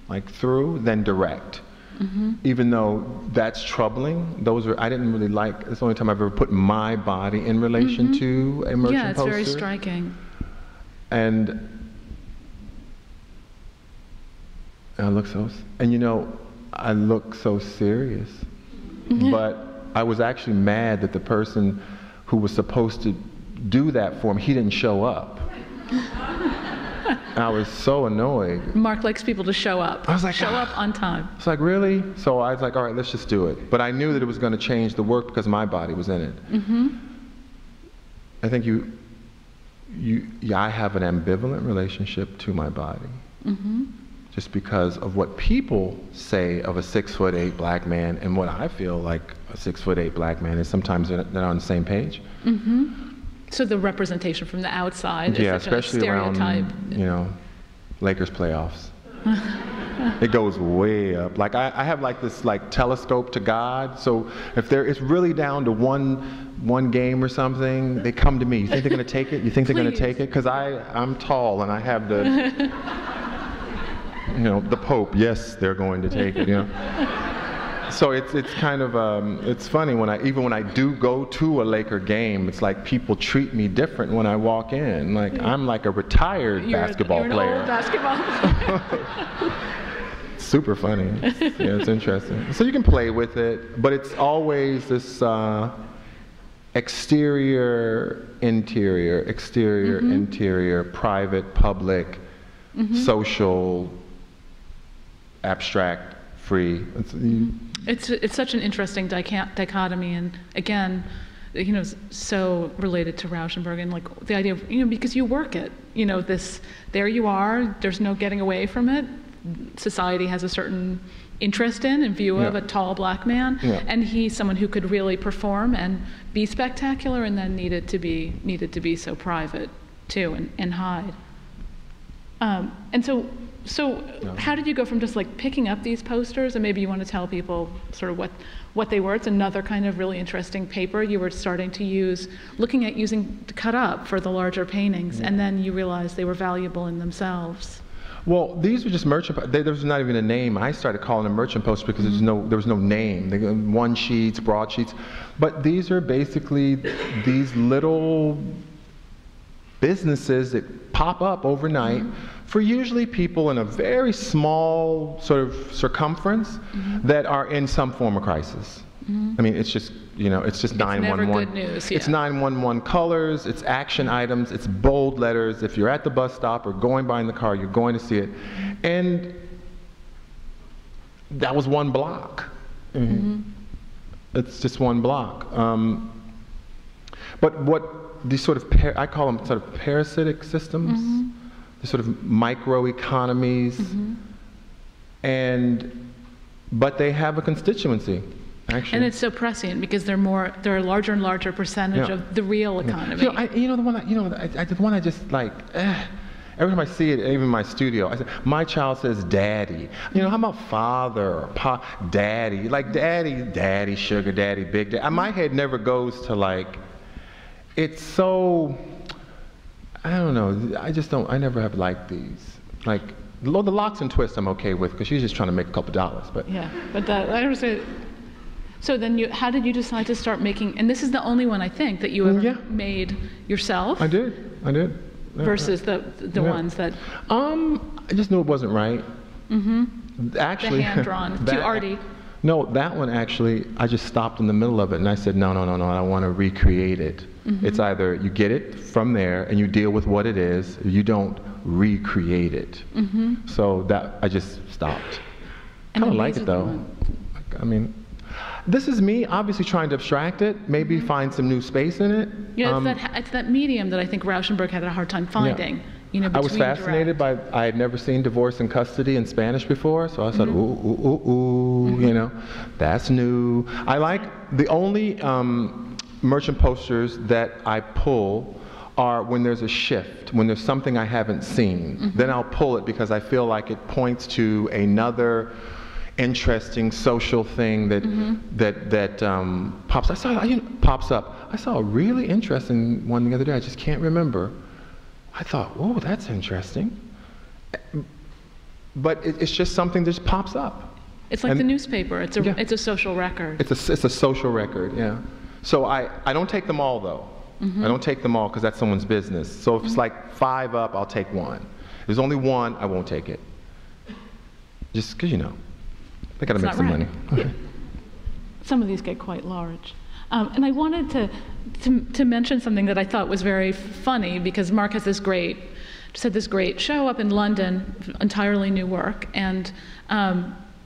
like through, then direct. Even though that's troubling, I didn't really like, it's the only time I've ever put my body in relation to a merchant Yeah, it's poster. very striking. And I look I look so serious. But I was actually mad that the person who was supposed to do that for me, he didn't show up. I was so annoyed. Mark likes people to show up. I was like, show up on time. It's like, really? So I was like, all right, let's just do it. But I knew that it was going to change the work because my body was in it. I think I have an ambivalent relationship to my body. Just because of what people say of a 6'8" black man and what I feel like a 6'8" black man is. Sometimes they're not on the same page. So the representation from the outside is such especially a stereotype. around, Lakers playoffs. It goes way up. Like I have like this like telescope to God. So if it's really down to one game or something, they come to me. You think they're gonna take it? You think they're gonna take it? Because I'm tall and I have the the Pope. Yes, they're going to take it. So it's kind of it's funny when I do go to a Laker game, it's like people treat me different when I walk in. Like I'm like a retired basketball player. You're an old basketball player. Super funny. It's interesting. So you can play with it, but it's always this exterior, interior, interior, private, public, social, abstract, free. It's such an interesting dichotomy, and again, so related to Rauschenberg and like the idea of, because you work it, there you are, there's no getting away from it. Society has a certain interest in and view of a tall black man, and he's someone who could really perform and be spectacular, and then needed to be so private too and hide. And so how did you go from just like picking up these posters, and maybe you want to tell people sort of what they were? It's another kind of really interesting paper you were starting to use, looking at using to cut up for the larger paintings, and then you realized they were valuable in themselves. Well, these were just merchant. There was not even a name. I started calling them merchant posters because there was no name. They were one sheets, broad sheets, but these are basically these little businesses that pop up overnight for usually people in a very small sort of circumference that are in some form of crisis. I mean, it's just, it's just 911. It's never good news, It's 911 colors, it's action items, it's bold letters. If you're at the bus stop or going by in the car, you're going to see it. And that was one block. It's just one block. But what these sort of, I call them sort of parasitic systems, the sort of microeconomies, but they have a constituency. Actually. And it's so prescient because they're a larger and larger percentage of the real economy. The one I just like, every time I see it, even in my studio, I say, my child says daddy. How about father or daddy? Like daddy, sugar daddy, big daddy. My head never goes to like, it's so, I don't know, I never have liked these. Like, the locks and twists I'm okay with because she's just trying to make a couple dollars. But I understand. So then how did you decide to start making, and this is the only one I think that you ever made yourself? I did. Versus the ones that... I just knew it wasn't right. Actually, the hand-drawn, too arty. No, that one actually, I just stopped in the middle of it and I said, no, I want to recreate it. It's either you get it from there and you deal with what it is, or you don't recreate it. So that, I just stopped. I kind of like it though. I mean, this is me obviously trying to abstract it, maybe find some new space in it. It's that medium that I think Rauschenberg had a hard time finding. I was fascinated by, I had never seen divorce and custody in Spanish before, so I said, ooh, that's new. I like, the only merchant posters that I pull are when there's a shift, when there's something I haven't seen. Then I'll pull it because I feel like it points to another interesting social thing that pops. Pops up. I saw a really interesting one the other day. I just can't remember. I thought, whoa, that's interesting. But it's just something that just pops up. It's like the newspaper. It's a social record. It's a social record, yeah. So I don't take them all, though. I don't take them all because that's someone's business. So if it's like 5 up, I'll take 1. If there's only 1, I won't take it. Just because, they got to make some money. Some of these get quite large. And I wanted to mention something that I thought was very funny, because Mark has this great show up in London, entirely new work, and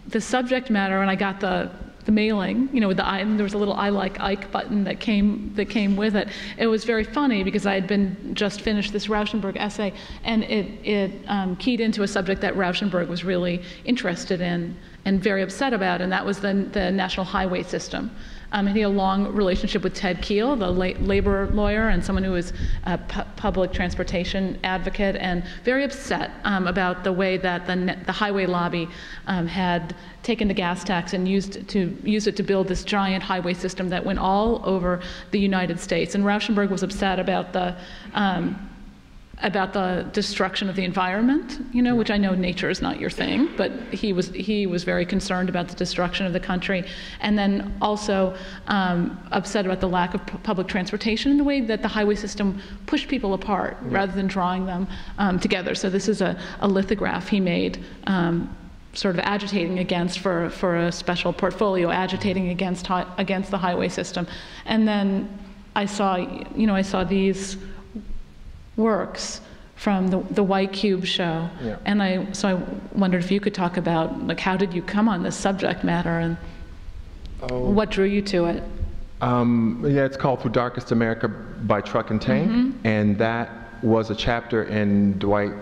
the subject matter, and I got the mailing, with the and there was a little "I like Ike" button that came with it. It was very funny because I had just finished this Rauschenberg essay, and it keyed into a subject that Rauschenberg was really interested in and very upset about, and that was the national highway system. And he had a long relationship with Ted Keel, the labor lawyer, and someone who was a public transportation advocate, and very upset about the way that the highway lobby had taken the gas tax and used it to build this giant highway system that went all over the United States. And Rauschenberg was upset about the destruction of the environment, which I know nature is not your thing, but he was very concerned about the destruction of the country, and then also upset about the lack of public transportation and the way that the highway system pushed people apart rather than drawing them together. So this is a lithograph he made, sort of agitating against for a special portfolio, agitating against the highway system. And then I saw these works from the White Cube show, and so I wondered if you could talk about how did you come on this subject matter, and what drew you to it? It's called Through Darkest America by Truck and Tank, and that was a chapter in Dwight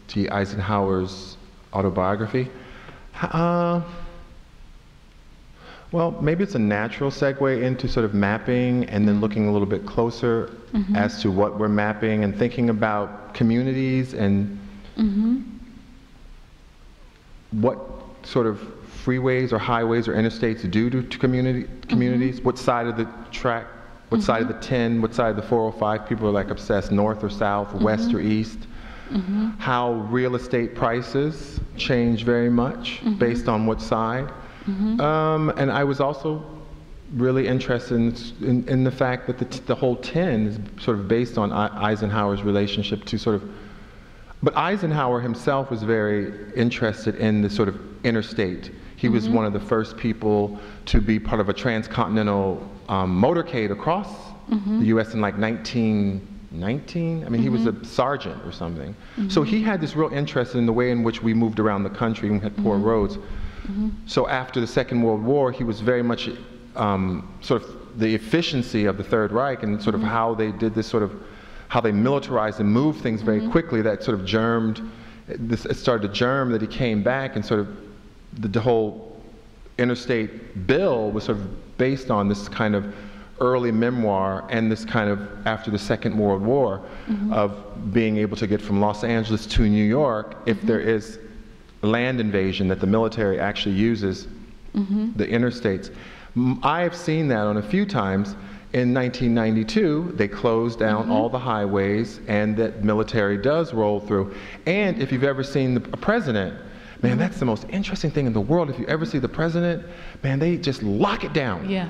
T. Eisenhower's autobiography. Well, maybe it's a natural segue into sort of mapping and then looking a little bit closer as to what we're mapping and thinking about communities and what sort of freeways or highways or interstates do to communities, what side of the track, what side of the 10, what side of the 405 people are like obsessed, north or south, west or east, how real estate prices change very much based on what side. And I was also really interested in the fact that the whole 10 is sort of based on Eisenhower's relationship to but Eisenhower himself was very interested in the sort of interstate. He was one of the first people to be part of a transcontinental motorcade across the U.S. in like 1919. I mean, he was a sergeant or something. So he had this real interest in the way in which we moved around the country and had poor roads. So after the Second World War, he was very much sort of the efficiency of the Third Reich and sort of how they did this how they militarized and moved things very quickly, that sort of it started to germ, that he came back, and sort of the whole interstate bill was sort of based on this kind of early memoir and this kind of after the Second World War of being able to get from Los Angeles to New York if there is land invasion, that the military actually uses the interstates. I have seen that on a few times. In 1992, they closed down all the highways, and that military does roll through. And if you've ever seen a president, man, that's the most interesting thing in the world. If you ever see the president, man, they just lock it down. Yeah.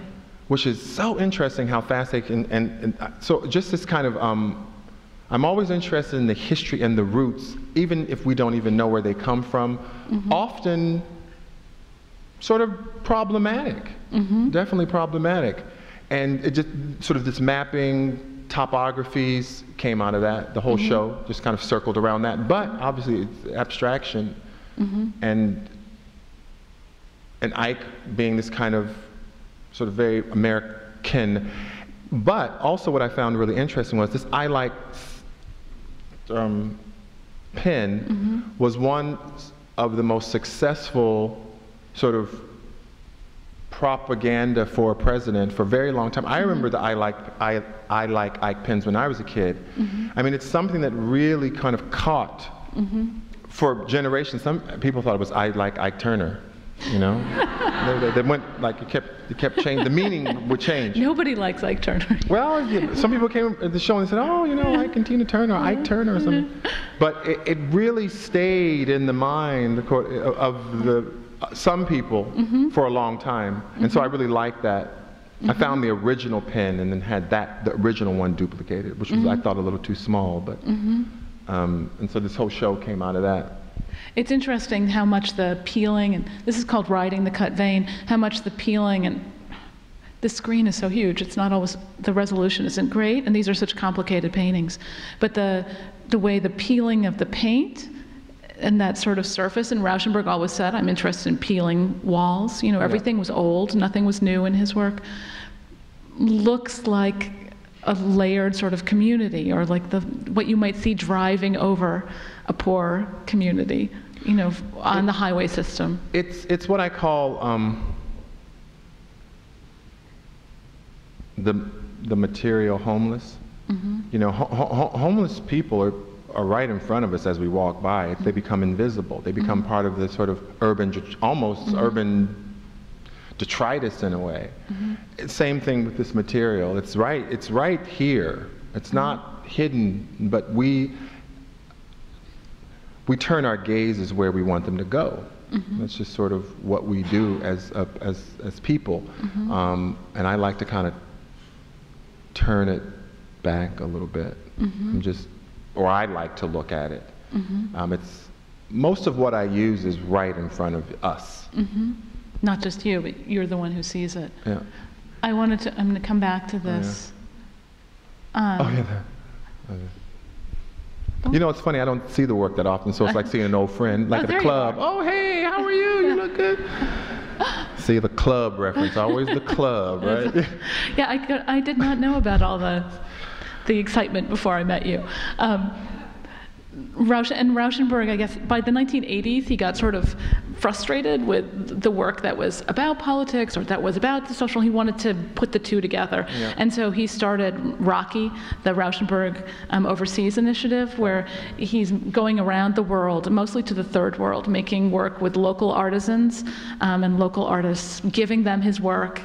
Which is so interesting how fast they can, and so just this kind of, I'm always interested in the history and the roots, even if we don't even know where they come from. Often sort of problematic, definitely problematic. And it just sort of this mapping, topographies came out of that. The whole show just kind of circled around that. But obviously it's abstraction, and Ike being this kind of sort of very American. But also what I found really interesting was this I like pen was one of the most successful sort of propaganda for a president for a very long time. I remember the I like Ike pens when I was a kid. I mean, it's something that really kind of caught for generations. Some people thought it was I like Ike Turner, you know? they went, like, it kept changing, the meaning would change. Nobody likes Ike Turner. Well, some people came at the show and said, oh, you know, Ike and Tina Turner, Ike Turner or something. But it really stayed in the mind of some people for a long time. And so I really liked that. I found the original pen and then had the original one duplicated, which was, I thought, a little too small. But and so this whole show came out of that. It's interesting how much the peeling, and this is called riding the cut vein, how much the peeling, and the screen is so huge, it's not always, the resolution isn't great, and these are such complicated paintings. But the way the peeling of the paint and that sort of surface, and Rauschenberg always said, I'm interested in peeling walls. You know, everything was old, nothing was new in his work. Looks like a layered sort of community, or like what you might see driving over a poor community, you know, on the highway system. It's what I call the material homeless. You know, homeless people are right in front of us as we walk by. They become invisible. They become part of the sort of almost urban detritus in a way. Same thing with this material. It's right here. It's not hidden, but we turn our gazes where we want them to go. That's just sort of what we do as people. And I like to kind of turn it back a little bit. Or I like to look at it. It's most of what I use is right in front of us. Not just you, but you're the one who sees it. Yeah. I'm going to come back to this. You know, it's funny, I don't see the work that often, so it's like seeing an old friend, like at a club. Oh, hey, how are you? You look good. See, the club reference, always the club, right? Yeah, I did not know about all the excitement before I met you. Rauschenberg, I guess, by the 1980s, he got sort of frustrated with the work that was about politics or that was about the social. He wanted to put the two together. And so he started Rocky, the Rauschenberg Overseas Initiative, where he's going around the world, mostly to the third world, making work with local artisans and local artists, giving them his work,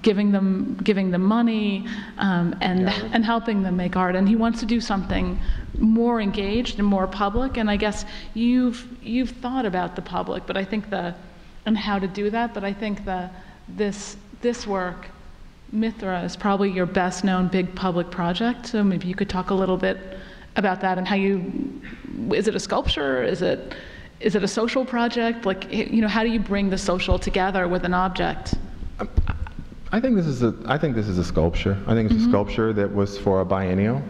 giving them money, and helping them make art. And he wants to do something more engaged and more public. And I guess you've thought about the public, but I think and how to do that. But I think this work, Mithra, is probably your best known big public project. So maybe you could talk a little bit about that and how is it a sculpture? Is it a social project? Like, you know, how do you bring the social together with an object? I think this is a sculpture. I think it's a sculpture that was for a biennial.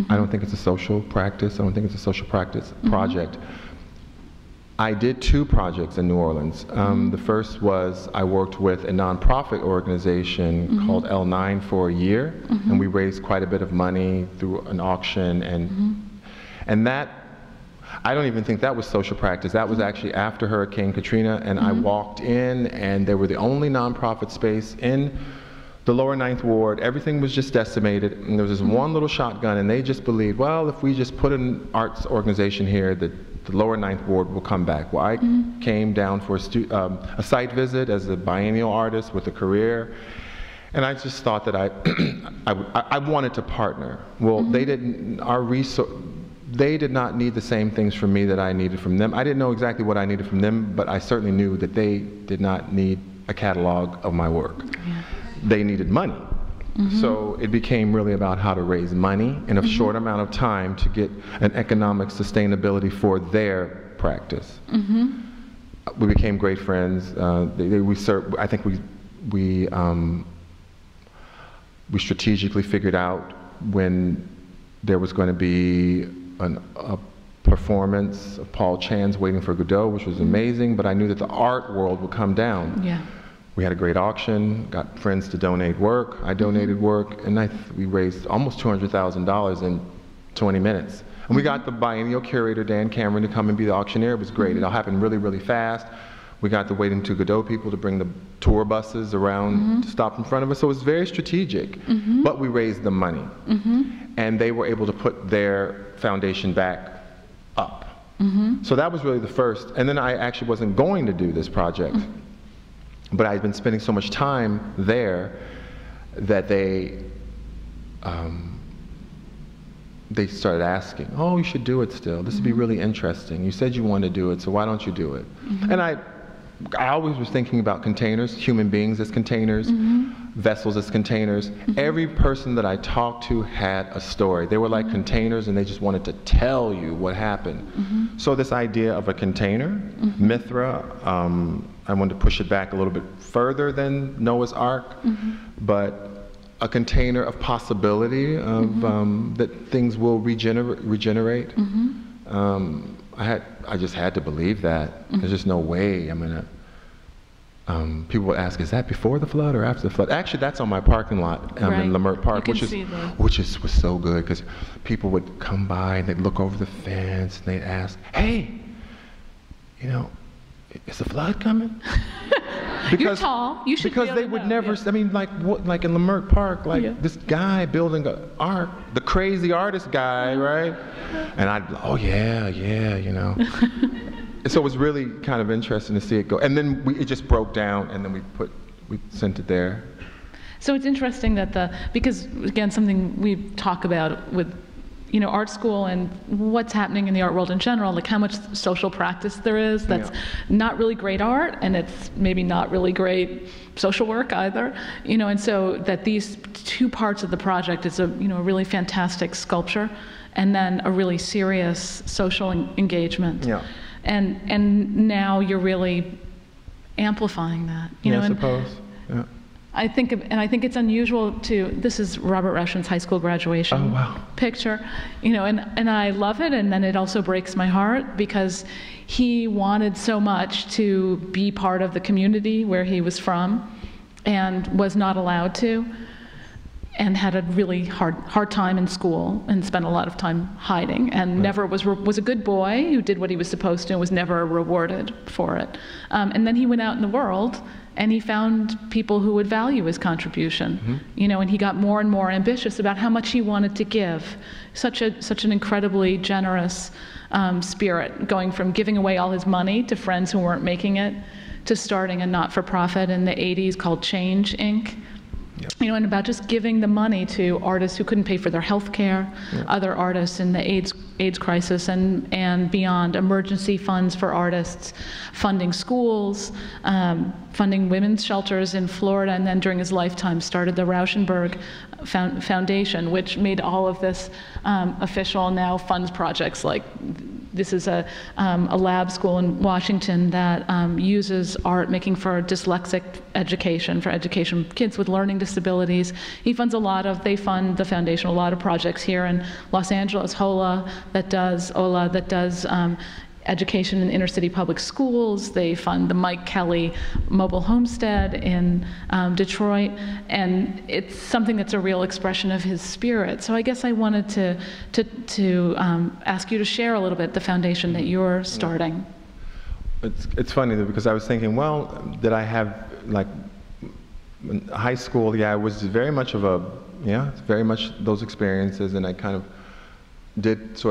I don't think it's a social practice. I don't think it's a social practice project. I did 2 projects in New Orleans. The first was I worked with a nonprofit organization called L9 for a year, and we raised quite a bit of money through an auction, and that, I don't even think that was social practice. That was actually after Hurricane Katrina, and I walked in, and they were the only nonprofit space in the lower 9th Ward. Everything was just decimated, and there was this one little shotgun, and they just believed, well, if we just put an arts organization here, the lower 9th Ward will come back. Well, I came down for a site visit as a biennial artist with a career, and I just thought that I wanted to partner. Well, they did not need the same things from me that I needed from them. I didn't know exactly what I needed from them, but I certainly knew that they did not need a catalog of my work. They needed money. So it became really about how to raise money in a short amount of time to get an economic sustainability for their practice. We became great friends. I think we strategically figured out when there was going to be a performance of Paul Chan's Waiting for Godot, which was amazing, but I knew that the art world would come down. We had a great auction, got friends to donate work, I donated work, and we raised almost $200,000 in 20 minutes. And we got the biennial curator, Dan Cameron, to come and be the auctioneer. It was great. It all happened really, really fast. We got the Waiting to Godot people to bring the tour buses around to stop in front of us. So it was very strategic, but we raised the money. And they were able to put their foundation back up. So that was really the first. And then I actually wasn't going to do this project, but I'd been spending so much time there that they started asking, oh, you should do it still. This would be really interesting. You said you wanted to do it, so why don't you do it? And I always was thinking about containers, human beings as containers, vessels as containers. Every person that I talked to had a story. They were like containers, and they just wanted to tell you what happened. So this idea of a container, Mithra, I wanted to push it back a little bit further than Noah's Ark, but a container of possibility of that things will regenerate. I just had to believe that. There's just no way I'm gonna. People would ask, is that before the flood or after the flood? Actually, that's on my parking lot in Leimert Park, which was so good because people would come by and they'd look over the fence and they'd ask, hey, you know, is the flood coming? Because, you're tall. You should because they would never. I mean, like in Leimert Park, this guy building an ark, the crazy artist guy, right? And I'd, oh yeah, you know. So it was really kind of interesting to see it go. And then it just broke down, and then we sent it there. So it's interesting that because again, something we talk about with, you know, art school and what's happening in the art world in general, like how much social practice there is that's not really great art, and it's maybe not really great social work either, you know, and so that these two parts of the project is a really fantastic sculpture and then a really serious social engagement. And now you're really amplifying that, you know. I suppose. Yeah. I think it's unusual this is Robert Rauschenberg's high school graduation picture, you know, and I love it, and then it also breaks my heart because he wanted so much to be part of the community where he was from and was not allowed to, and had a really hard time in school and spent a lot of time hiding, and never was a good boy who did what he was supposed to and was never rewarded for it. And then he went out in the world and he found people who would value his contribution, you know, and he got more and more ambitious about how much he wanted to give. Such an incredibly generous spirit, going from giving away all his money to friends who weren't making it, to starting a not-for-profit in the 80s called Change, Inc., you know, and about just giving the money to artists who couldn't pay for their health care, other artists in the AIDS crisis and beyond, emergency funds for artists, funding schools, funding women's shelters in Florida, and then during his lifetime started the Rauschenberg Foundation, which made all of this official, now funds projects like this is a lab school in Washington that uses art making for dyslexic education, for education kids with learning disabilities. They fund the foundation, a lot of projects here in Los Angeles, HOLA that does education in inner city public schools. They fund the Mike Kelly mobile homestead in Detroit, and it's something that's a real expression of his spirit. So I guess I wanted to ask you to share a little bit the foundation that you're starting. It's funny because I was thinking, well, did I have, like, in high school, it was very much very much those experiences, and I kind of did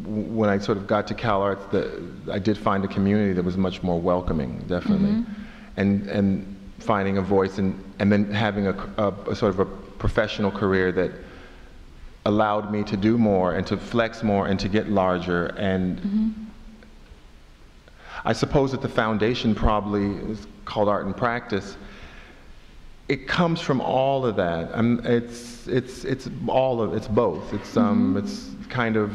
when I got to Cal Arts, I did find a community that was much more welcoming, definitely, and finding a voice, and then having a sort of a professional career that allowed me to do more and to flex more and to get larger. And I suppose that the foundation probably is called Art and Practice. It comes from all of that. It's both. It's kind of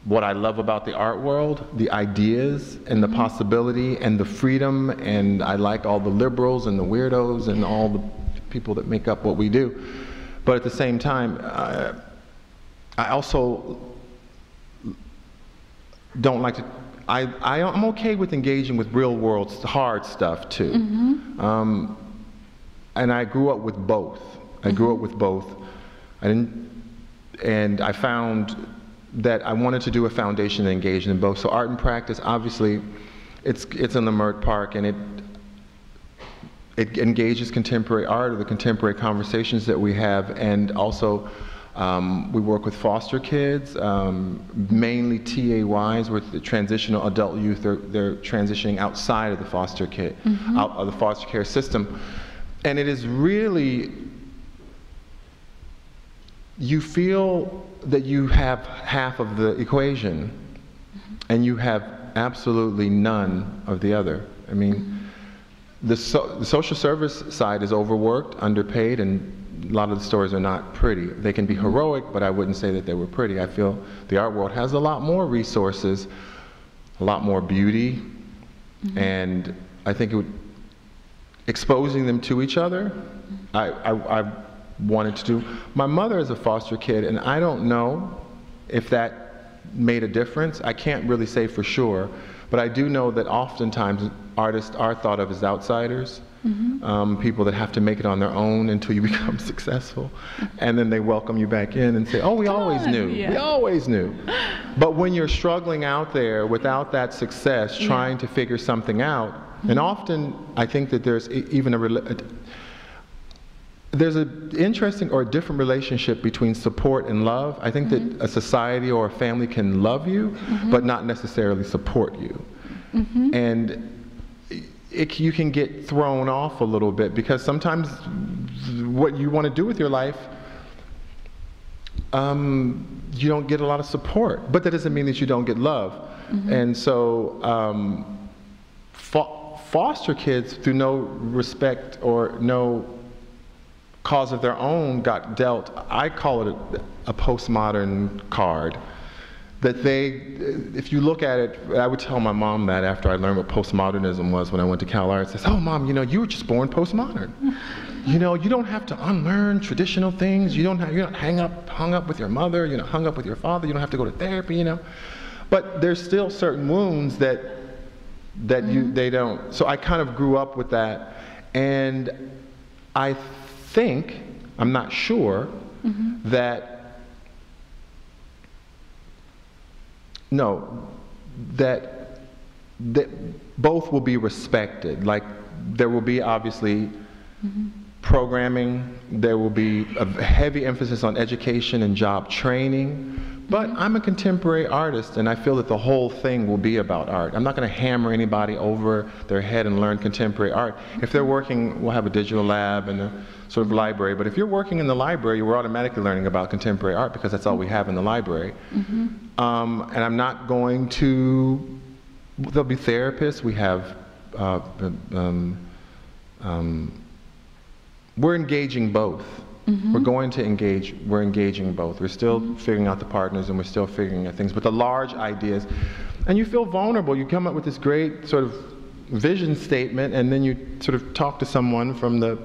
what I love about the art world, the ideas and the possibility and the freedom, and I like all the liberals and the weirdos and all the people that make up what we do. But at the same time, I also don't like to, I'm okay with engaging with real world hard stuff too. And I grew up with both. And I found that I wanted to do a foundation that engaged in both. So Art and Practice obviously It's in Leimert Park, and it engages contemporary art, or the contemporary conversations that we have, and also we work with foster kids, mainly TAYs, with the transitional adult youth. They're transitioning outside of the foster kid, out of the foster care system, and it is really, you feel that you have half of the equation, and you have absolutely none of the other. I mean, the social service side is overworked, underpaid, and a lot of the stories are not pretty. They can be heroic, but I wouldn't say that they were pretty. I feel the art world has a lot more resources, a lot more beauty, and I think exposing them to each other, I wanted to do. My mother is a foster kid, and I don't know if that made a difference. I can't really say for sure, but I do know that oftentimes artists are thought of as outsiders, people that have to make it on their own until you become successful, and then they welcome you back in and say, oh, we always knew, we always knew. But when you're struggling out there without that success, trying to figure something out, and often I think that there's even there's an interesting or a different relationship between support and love. I think that a society or a family can love you, but not necessarily support you. And you can get thrown off a little bit, because sometimes what you want to do with your life, you don't get a lot of support. But that doesn't mean that you don't get love. And so foster kids, through no respect or no cause of their own, got dealt, I call it a postmodern card. That if you look at it, I would tell my mom that after I learned what postmodernism was when I went to Cal Arts. I said, oh Mom, you were just born postmodern. You don't have to unlearn traditional things. You're not hung up with your mother, you're not hung up with your father, you don't have to go to therapy, But there's still certain wounds that they don't. So I kind of grew up with that, and I think, I'm not sure, that both will be respected. Like, there will be obviously programming, there will be a heavy emphasis on education and job training, but I'm a contemporary artist, and I feel that the whole thing will be about art. I'm not going to hammer anybody over their head and learn contemporary art. If they're working, we'll have a digital lab and a sort of library, but if you're working in the library, we're automatically learning about contemporary art, because that's all we have in the library. And I'm not going to, there'll be therapists, we have, we're engaging both. We're engaging both. We're still figuring out the partners, and we're still figuring out things, but the large ideas, and you feel vulnerable. You come up with this great sort of vision statement, and then you sort of talk to someone from the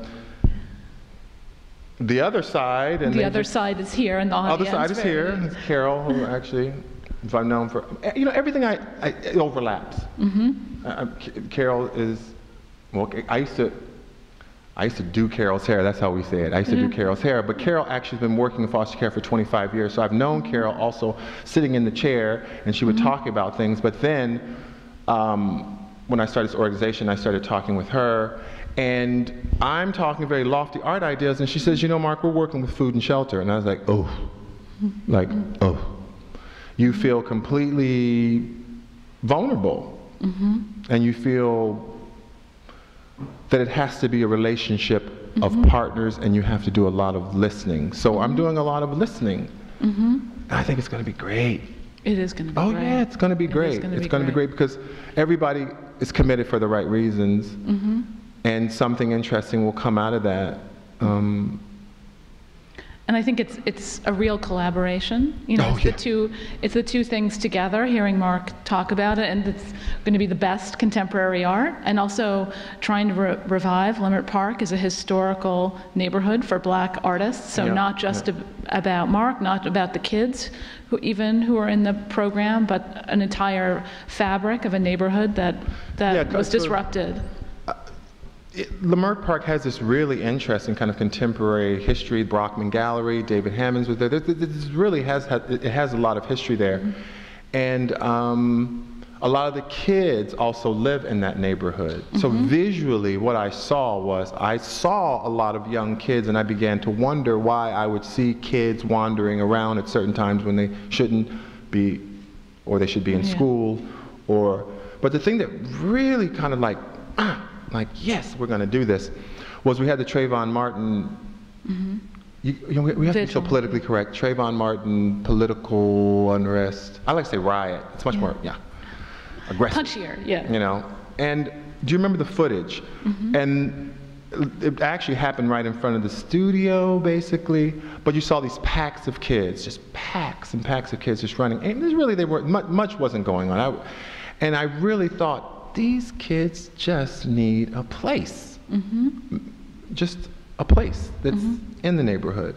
other side. And the other side is here in the audience. Other side is here. It's Carol, who actually, if I've known for, everything it overlaps. Carol is, well, I used to do Carol's hair, that's how we say it. I used to do Carol's hair, but Carol actually has been working in foster care for 25 years, so I've known Carol also sitting in the chair, and she would talk about things, but then when I started this organization, I started talking with her, and I'm talking very lofty art ideas, and she says, Mark, we're working with food and shelter, and I was like, oh. You feel completely vulnerable, and you feel that it has to be a relationship of partners, and you have to do a lot of listening. So I'm doing a lot of listening. I think it's going to be great. It is going to be great. Oh yeah, it's going to be great. It's going to be great because everybody is committed for the right reasons, and something interesting will come out of that. And I think it's a real collaboration. It's the two things together, hearing Mark talk about it, and it's going to be the best contemporary art, and also trying to revive Leimert Park as a historical neighborhood for Black artists. So not just about Mark, not about the kids who are in the program, but an entire fabric of a neighborhood that was disrupted. Leimert Park has this really interesting kind of contemporary history. Brockman Gallery, David Hammons was there. This really has a lot of history there, and a lot of the kids also live in that neighborhood. So visually, what I saw was, I saw a lot of young kids, and I began to wonder why I would see kids wandering around at certain times when they shouldn't be, or they should be in school, but the thing that really kind of like, yes, we're gonna do this, was we had the Trayvon Martin, we have to be so politically correct, Trayvon Martin political unrest. I like to say riot, it's much more, aggressive. Punchier, yeah. You know, and do you remember the footage? And it actually happened right in front of the studio, basically, but you saw these packs of kids, just packs and packs of kids just running, and really they weren't, much wasn't going on. And I really thought, these kids just need a place. Just a place that's in the neighborhood.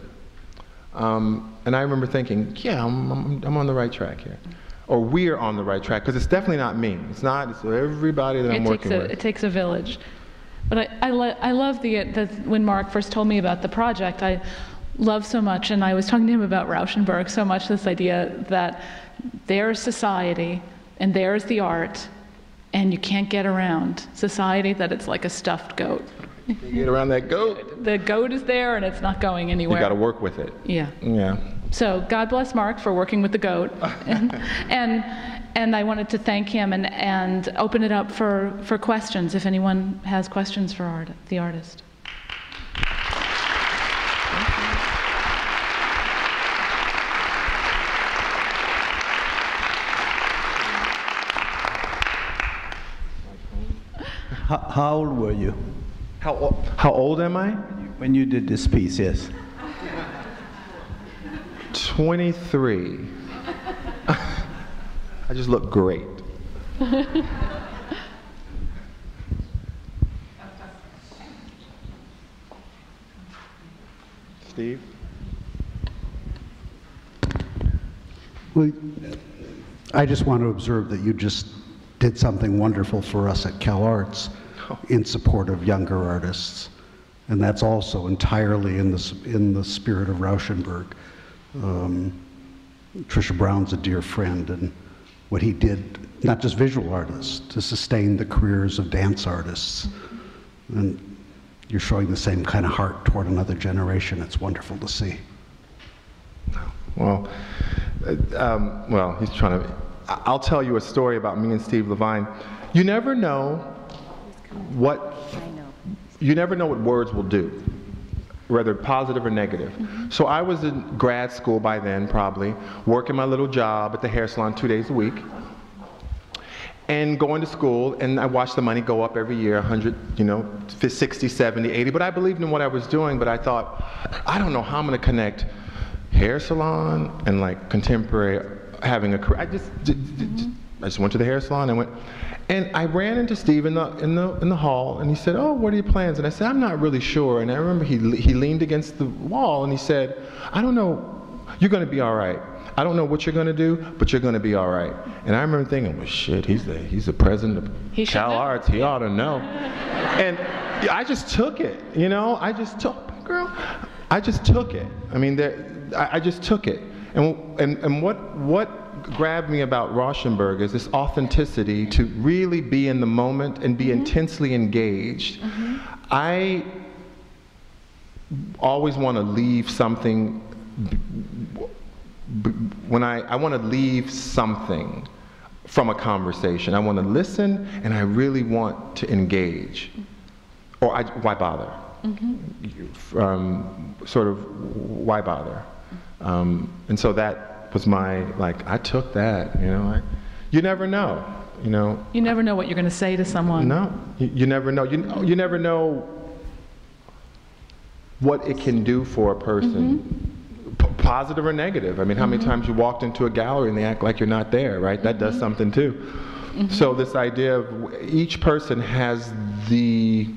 And I remember thinking, yeah, I'm on the right track here. Or we're on the right track, because it's definitely not me. It's not, it's everybody that I'm working with. It takes a village. But I love when Mark first told me about the project, I love so much, and I was talking to him about Rauschenberg so much, this idea that there's society, and there's the art, and you can't get around society, that it's like a stuffed goat. You get around that goat. The goat is there, and it's not going anywhere. You got to work with it. Yeah. Yeah. So God bless Mark for working with the goat, and I wanted to thank him and open it up for questions if anyone has questions for the artist. How old were you? How old am I? When you did this piece, yes. 23. I just look great. Steve? Well, I just want to observe that you just did something wonderful for us at CalArts in support of younger artists. And that's also entirely in the spirit of Rauschenberg. Trisha Brown's a dear friend, and what he did, not just visual artists, to sustain the careers of dance artists. And you're showing the same kind of heart toward another generation. It's wonderful to see. Well, he's trying to, I'll tell you a story about me and Steve Levine. You never know what words will do, whether positive or negative. So I was in grad school by then, probably, working my little job at the hair salon 2 days a week, and going to school, and I watched the money go up every year, 100, 60, 70, 80, but I believed in what I was doing, but I thought, I don't know how I'm gonna connect hair salon and like contemporary, having a career. I just went to the hair salon and I ran into Steve in the hall, and he said, "Oh, what are your plans?" And I said, "I'm not really sure." And I remember he leaned against the wall and he said, "I don't know, you're gonna be all right. I don't know what you're gonna do, but you're gonna be all right." And I remember thinking, well, shit, he's the president of CalArts, he ought to know. And I just took it, I just took it. I mean, I just took it. And what grabbed me about Rauschenberg is this authenticity to really be in the moment and be intensely engaged. I always want to leave something, when I want to leave something from a conversation. I want to listen, and I really want to engage. Or why bother? Sort of, why bother? And so that was my, I took that, you never know, You never know what you're going to say to someone. No, you never know. You never know what it can do for a person, positive or negative. I mean, how many times you walked into a gallery and they act like you're not there, right? That does something too. So this idea of each person has the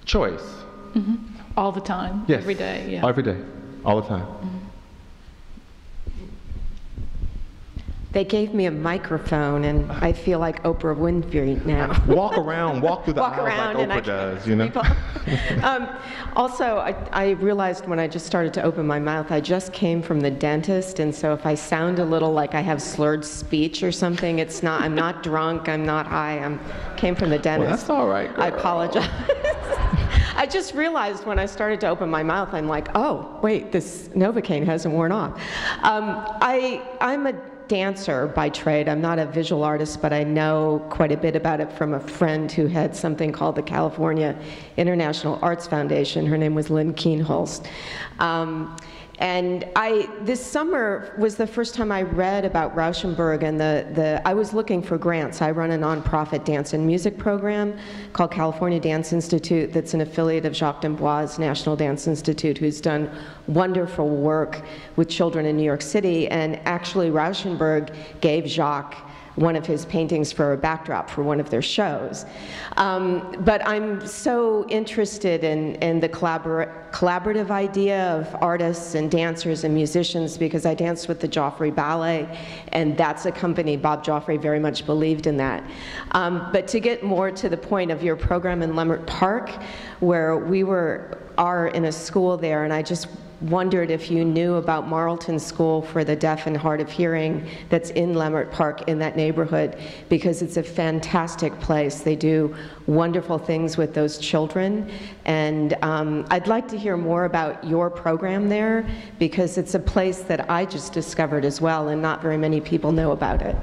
choice. All the time, yes. Every day, yeah. Every day, all the time. They gave me a microphone, and I feel like Oprah Winfrey now. Walk around, walk through the Walk aisles around like and Oprah does, you know? Also, I realized when I just started to open my mouth, I just came from the dentist, and so if I sound a little like I have slurred speech or something, it's not. I'm not drunk. I'm not high. Came from the dentist. Well, that's all right, girl. I apologize. I just realized when I started to open my mouth, I'm like, oh, wait, this Novocaine hasn't worn off. I'm a dancer by trade. I'm not a visual artist, but I know quite a bit about it from a friend who had something called the California International Arts Foundation. Her name was Lynn Keenholst. And this summer was the first time I read about Rauschenberg, and I was looking for grants. I run a nonprofit dance and music program called California Dance Institute that's an affiliate of Jacques D'Amboise National Dance Institute, who's done wonderful work with children in New York City. And actually, Rauschenberg gave Jacques one of his paintings for a backdrop for one of their shows. But I'm so interested in the collaborative idea of artists and dancers and musicians, because I danced with the Joffrey Ballet, and that's a company. Bob Joffrey very much believed in that. But to get more to the point of your program in Leimert Park, where we are in a school there, and I just wondered if you knew about Marlton School for the Deaf and Hard of Hearing that's in Leimert Park in that neighborhood, because it's a fantastic place. They do wonderful things with those children, and I'd like to hear more about your program there, because it's a place that I just discovered as well, and not very many people know about it.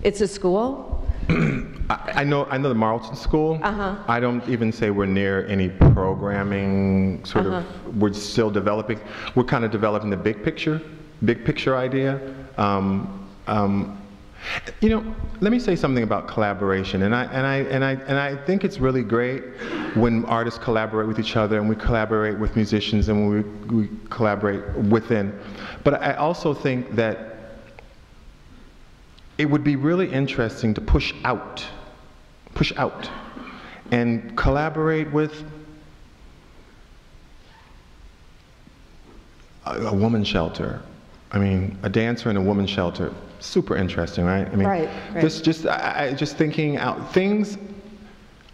It's a school? I know the Marlton School. I don't even say we're near any programming sort of. We're still developing. We're kind of developing the big picture idea. You know, let me say something about collaboration, and I think it's really great when artists collaborate with each other, and we collaborate with musicians, and when we collaborate within. But I also think that it would be really interesting to push out, and collaborate with a woman's shelter. I mean, a dancer in a woman's shelter, super interesting, right? I mean, right. Just thinking out things.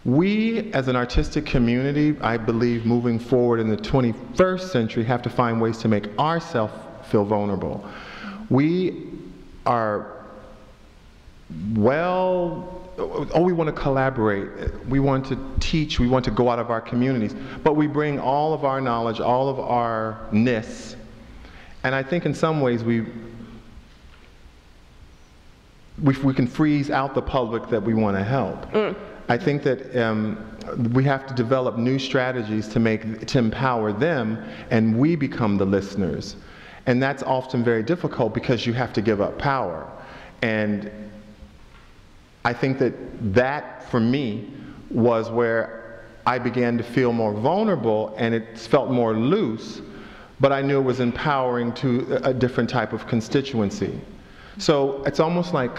We, as an artistic community, I believe, moving forward in the 21st century, have to find ways to make ourselves feel vulnerable. We are we want to collaborate, we want to teach, we want to go out of our communities, but we bring all of our knowledge, all of our ness, and I think in some ways we can freeze out the public that we want to help. I think that we have to develop new strategies to empower them, and we become the listeners, and that's often very difficult because you have to give up power. And I think that for me was where I began to feel more vulnerable, and it felt more loose, but I knew it was empowering to a different type of constituency. So it's almost like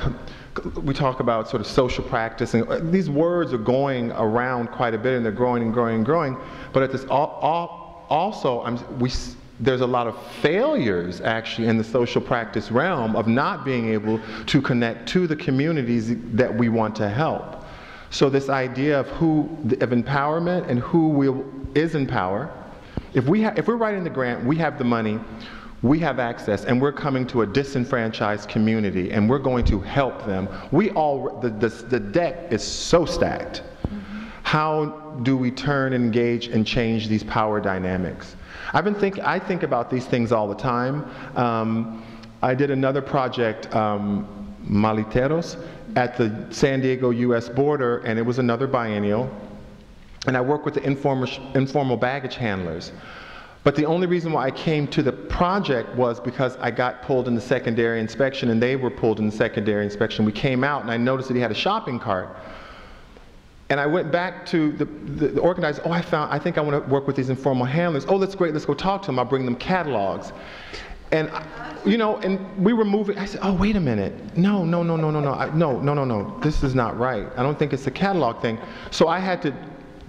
we talk about sort of social practice, and these words are going around quite a bit, and they're growing and growing and growing, but at this also there's a lot of failures actually in the social practice realm of not being able to connect to the communities that we want to help. So this idea of empowerment and who is in power. If we're writing the grant, we have the money, we have access, and we're coming to a disenfranchised community, and we're going to help them. The deck is so stacked. How do we turn, engage, and change these power dynamics? I think about these things all the time. I did another project, Maliteros, at the San Diego U.S. border, and it was another biennial. And I worked with the informal baggage handlers. But the only reason why I came to the project was because I got pulled in the secondary inspection, and they were pulled in the secondary inspection. We came out, and I noticed that he had a shopping cart. And I went back to the organizer. I think I want to work with these informal handlers. Oh, that's great. Let's go talk to them. I'll bring them catalogs. And and we were moving. I said, oh, wait a minute. No. This is not right. I don't think it's a catalog thing. So I had to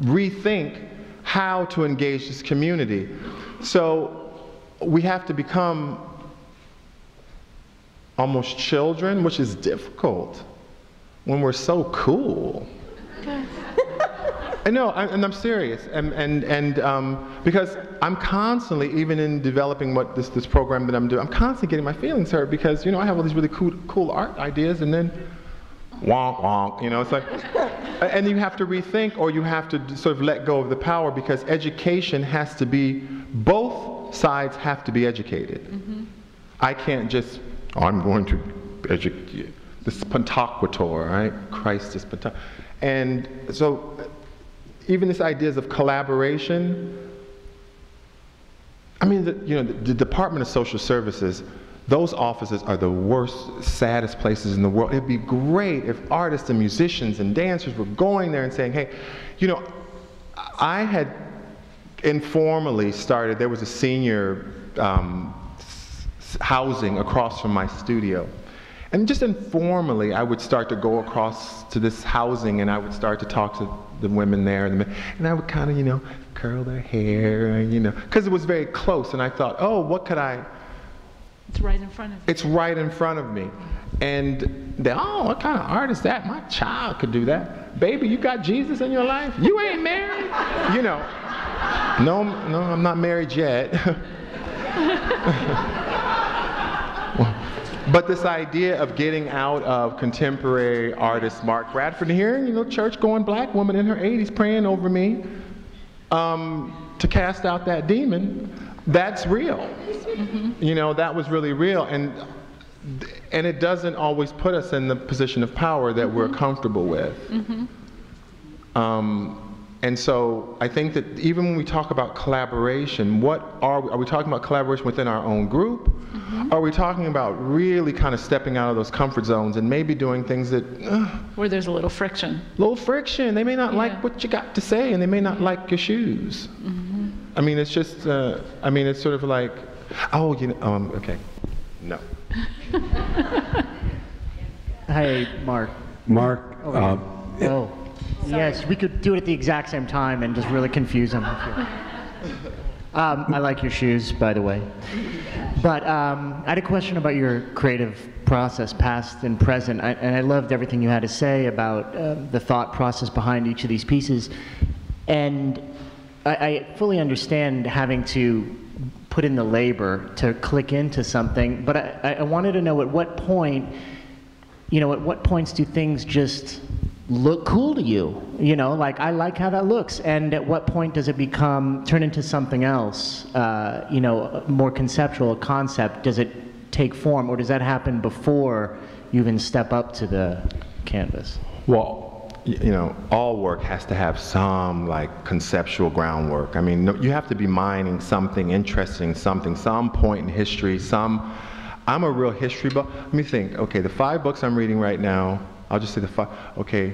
rethink how to engage this community. So we have to become almost children, which is difficult when we're so cool. I know, and I'm serious, and because I'm constantly, even in developing what this program that I'm doing, I'm constantly getting my feelings hurt because, you know, I have all these really cool art ideas, and then wonk wonk, you know, it's like, and you have to rethink, or you have to sort of let go of the power, because education has to be, both sides have to be educated. Mm-hmm. I can't just, I'm going to educate you. This Pantocrator, right? Christ is Pantocrator. And so, even this ideas of collaboration, I mean, the Department of Social Services, those offices are the worst, saddest places in the world. It'd be great if artists and musicians and dancers were going there and saying, hey, you know, I had informally started, there was a senior housing across from my studio. And just informally, I would start to go across to this housing, and I would start to talk to the women there, and I would kind of, you know, curl their hair, you know, because it was very close, and I thought, oh, what could I? It's right in front of you. It's right in front of me. And they, oh, what kind of art is that? My child could do that. Baby, you got Jesus in your life? You ain't married? You know, no, I'm not married yet. But this idea of getting out of contemporary artist Mark Bradford, and hearing, you know, church-going black woman in her 80s praying over me to cast out that demon, that's real. Mm-hmm. You know, that was really real. And it doesn't always put us in the position of power that we're comfortable with. Mm-hmm. And so I think that even when we talk about collaboration, what are we talking about collaboration within our own group? Mm-hmm. Are we talking about really kind of stepping out of those comfort zones and maybe doing things that where there's a little friction? Little friction. They may not like what you got to say, and they may not like your shoes. Mm-hmm. I mean, it's just. I mean, it's sort of like, oh, you know. Okay, no. Hey, Mark. Mark. Oh. Yes, we could do it at the exact same time and just really confuse them. I like your shoes, by the way. But I had a question about your creative process, past and present. And I loved everything you had to say about the thought process behind each of these pieces. And I fully understand having to put in the labor to click into something. But I wanted to know at what point, you know, at what points do things just look cool to you? You know, like, I like how that looks. And at what point does it turn into something else, you know, more conceptual, a concept? Does it take form, or does that happen before you even step up to the canvas? Well, you know, all work has to have some, like, conceptual groundwork. I mean, you have to be mining something interesting, some point in history, I'm a real history buff. Let me think. Okay, the 5 books I'm reading right now, I'll just say the 5. Okay,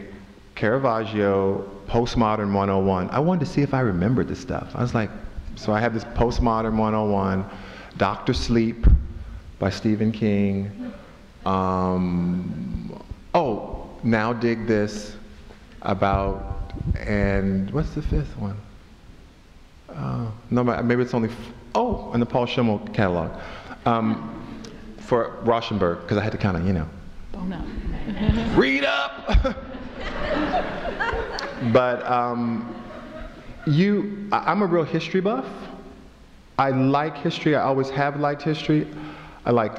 Caravaggio, Postmodern 101. I wanted to see if I remembered this stuff. I was like, so I have this Postmodern 101, Dr. Sleep by Stephen King. Oh, Now Dig This about, and what's the 5th one? No, maybe it's only, and the Paul Schimmel catalog. For Rauschenberg, because I had to kind of, you know, read up. But I'm a real history buff. I like history. I always have liked history. I like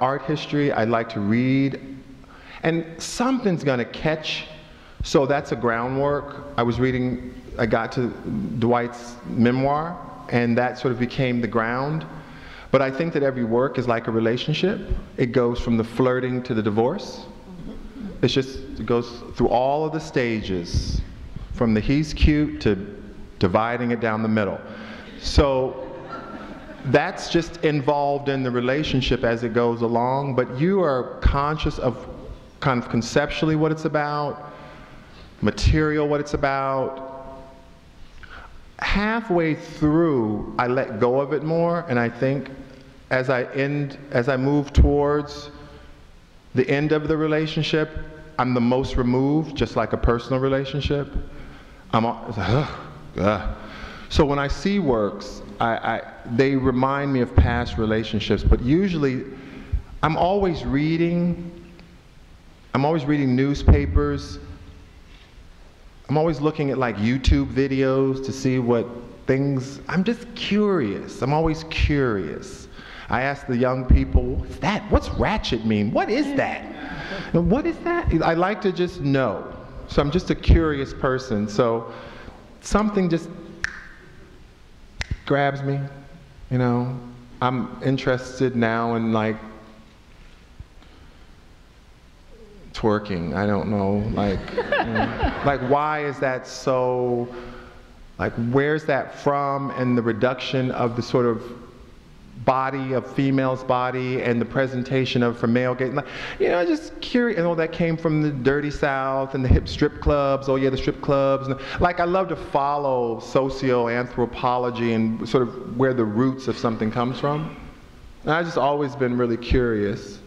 art history. I like to read, and something's gonna catch. So that's a groundwork. I got to Dwight's memoir, and that sort of became the ground. But I think that every work is like a relationship. It goes from the flirting to the divorce. It goes through all of the stages, from the he's cute to dividing it down the middle. So that's just involved in the relationship as it goes along, but you are conscious of kind of conceptually what it's about, material what it's about. Halfway through, I let go of it more, and I think as I move towards the end of the relationship, I'm the most removed, just like a personal relationship. So when I see works, they remind me of past relationships, but usually I'm always reading. I'm always reading newspapers. I'm always looking at like YouTube videos to see what things, I'm just curious. I'm always curious. I ask the young people, what's ratchet mean? What is that? And what is that? I like to just know. So I'm just a curious person. So something just grabs me, you know. I'm interested now in like twerking. I don't know, like, you know, like why is that so, like where's that from, and the reduction of the sort of body of female's body and the presentation of from male gaze, like, you know, just curious. And all that came from the dirty South and the hip strip clubs. Oh yeah, the strip clubs. And, like, I love to follow socio-anthropology and sort of where the roots of something comes from. And I've just always been really curious.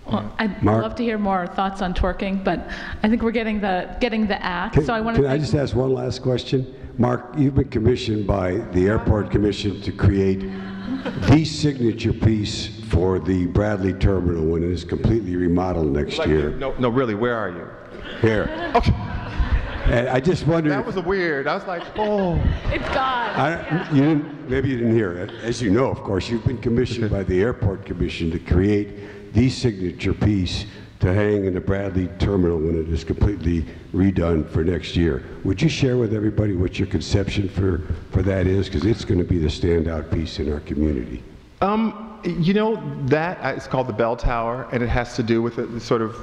Well, I'd Mark? love to hear more thoughts on twerking, but I think we're getting the act. Can, so I want to. can I just ask one last question? Mark, you've been commissioned by the Airport Commission to create the signature piece for the Bradley Terminal when it is completely remodeled next year. No, really, where are you? Here. Okay. And I just wondered. That was a weird. I was like, oh. It's gone. You didn't, maybe you didn't hear it. As you know, of course, you've been commissioned by the Airport Commission to create the signature piece to hang in the Bradley Terminal when it is completely redone for next year. Would you share with everybody what your conception for that is? Because it's going to be the standout piece in our community. You know, that it's called the Bell Tower, and it has to do with the sort of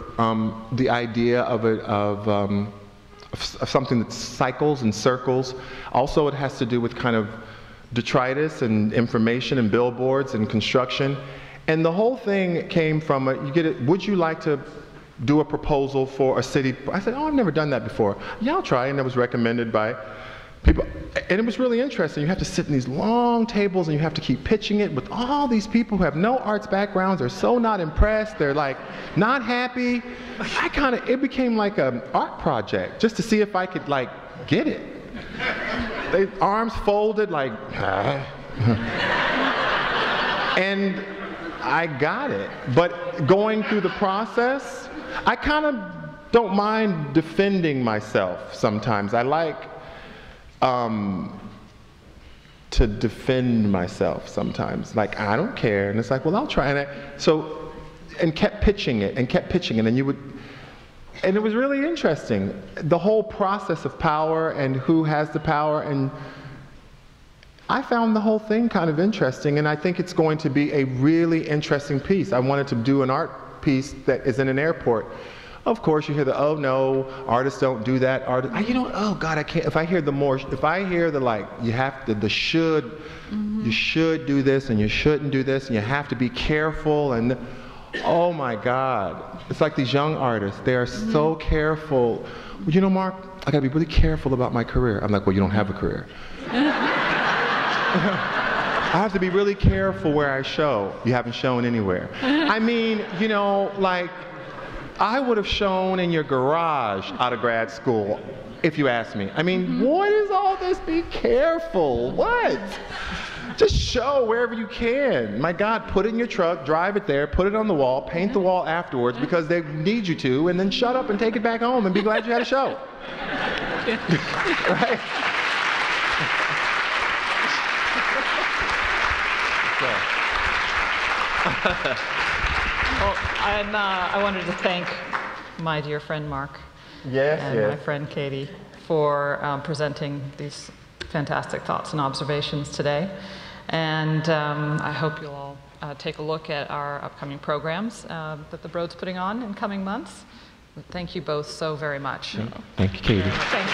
the idea of something that cycles and circles. Also, it has to do with kind of detritus and information and billboards and construction. And the whole thing came from, you get it, would you like to do a proposal for a city? I said, oh, I've never done that before. Yeah, I'll try, and that was recommended by people. And it was really interesting. You have to sit in these long tables, and you have to keep pitching it with all these people who have no arts backgrounds. They're so not impressed. They're like, not happy. It became like an art project, just to see if I could like get it. They arms folded like, and I got it. But going through the process, I kind of don't mind defending myself sometimes. I like to defend myself sometimes. Like, I don't care. And it's like, well, I'll try. And kept pitching it and kept pitching it. And it was really interesting. The whole process of power and who has the power, and I found the whole thing kind of interesting, and I think it's going to be a really interesting piece. I wanted to do an art piece that is in an airport. Of course, you hear the, oh no, artists don't do that. You know, oh God, I can't. If I hear the like, you have to, should, you should do this and you shouldn't do this, and you have to be careful, and oh my God. It's like these young artists, they are so careful. Well, you know, Mark, I gotta be really careful about my career. I'm like, well, you don't have a career. I have to be really careful where I show. You haven't shown anywhere. I mean, you know, like, I would have shown in your garage out of grad school, if you asked me. I mean, what is all this? Be careful. What? Just show wherever you can. My God, put it in your truck, drive it there, put it on the wall, paint the wall afterwards because they need you to, and then shut up and take it back home and be glad you had a show. Right? Well, I wanted to thank my dear friend Mark and my friend Katy for presenting these fantastic thoughts and observations today. And I hope you'll all take a look at our upcoming programs that the Broad's putting on in coming months. Thank you both so very much. Thank you, Katy. Thank you.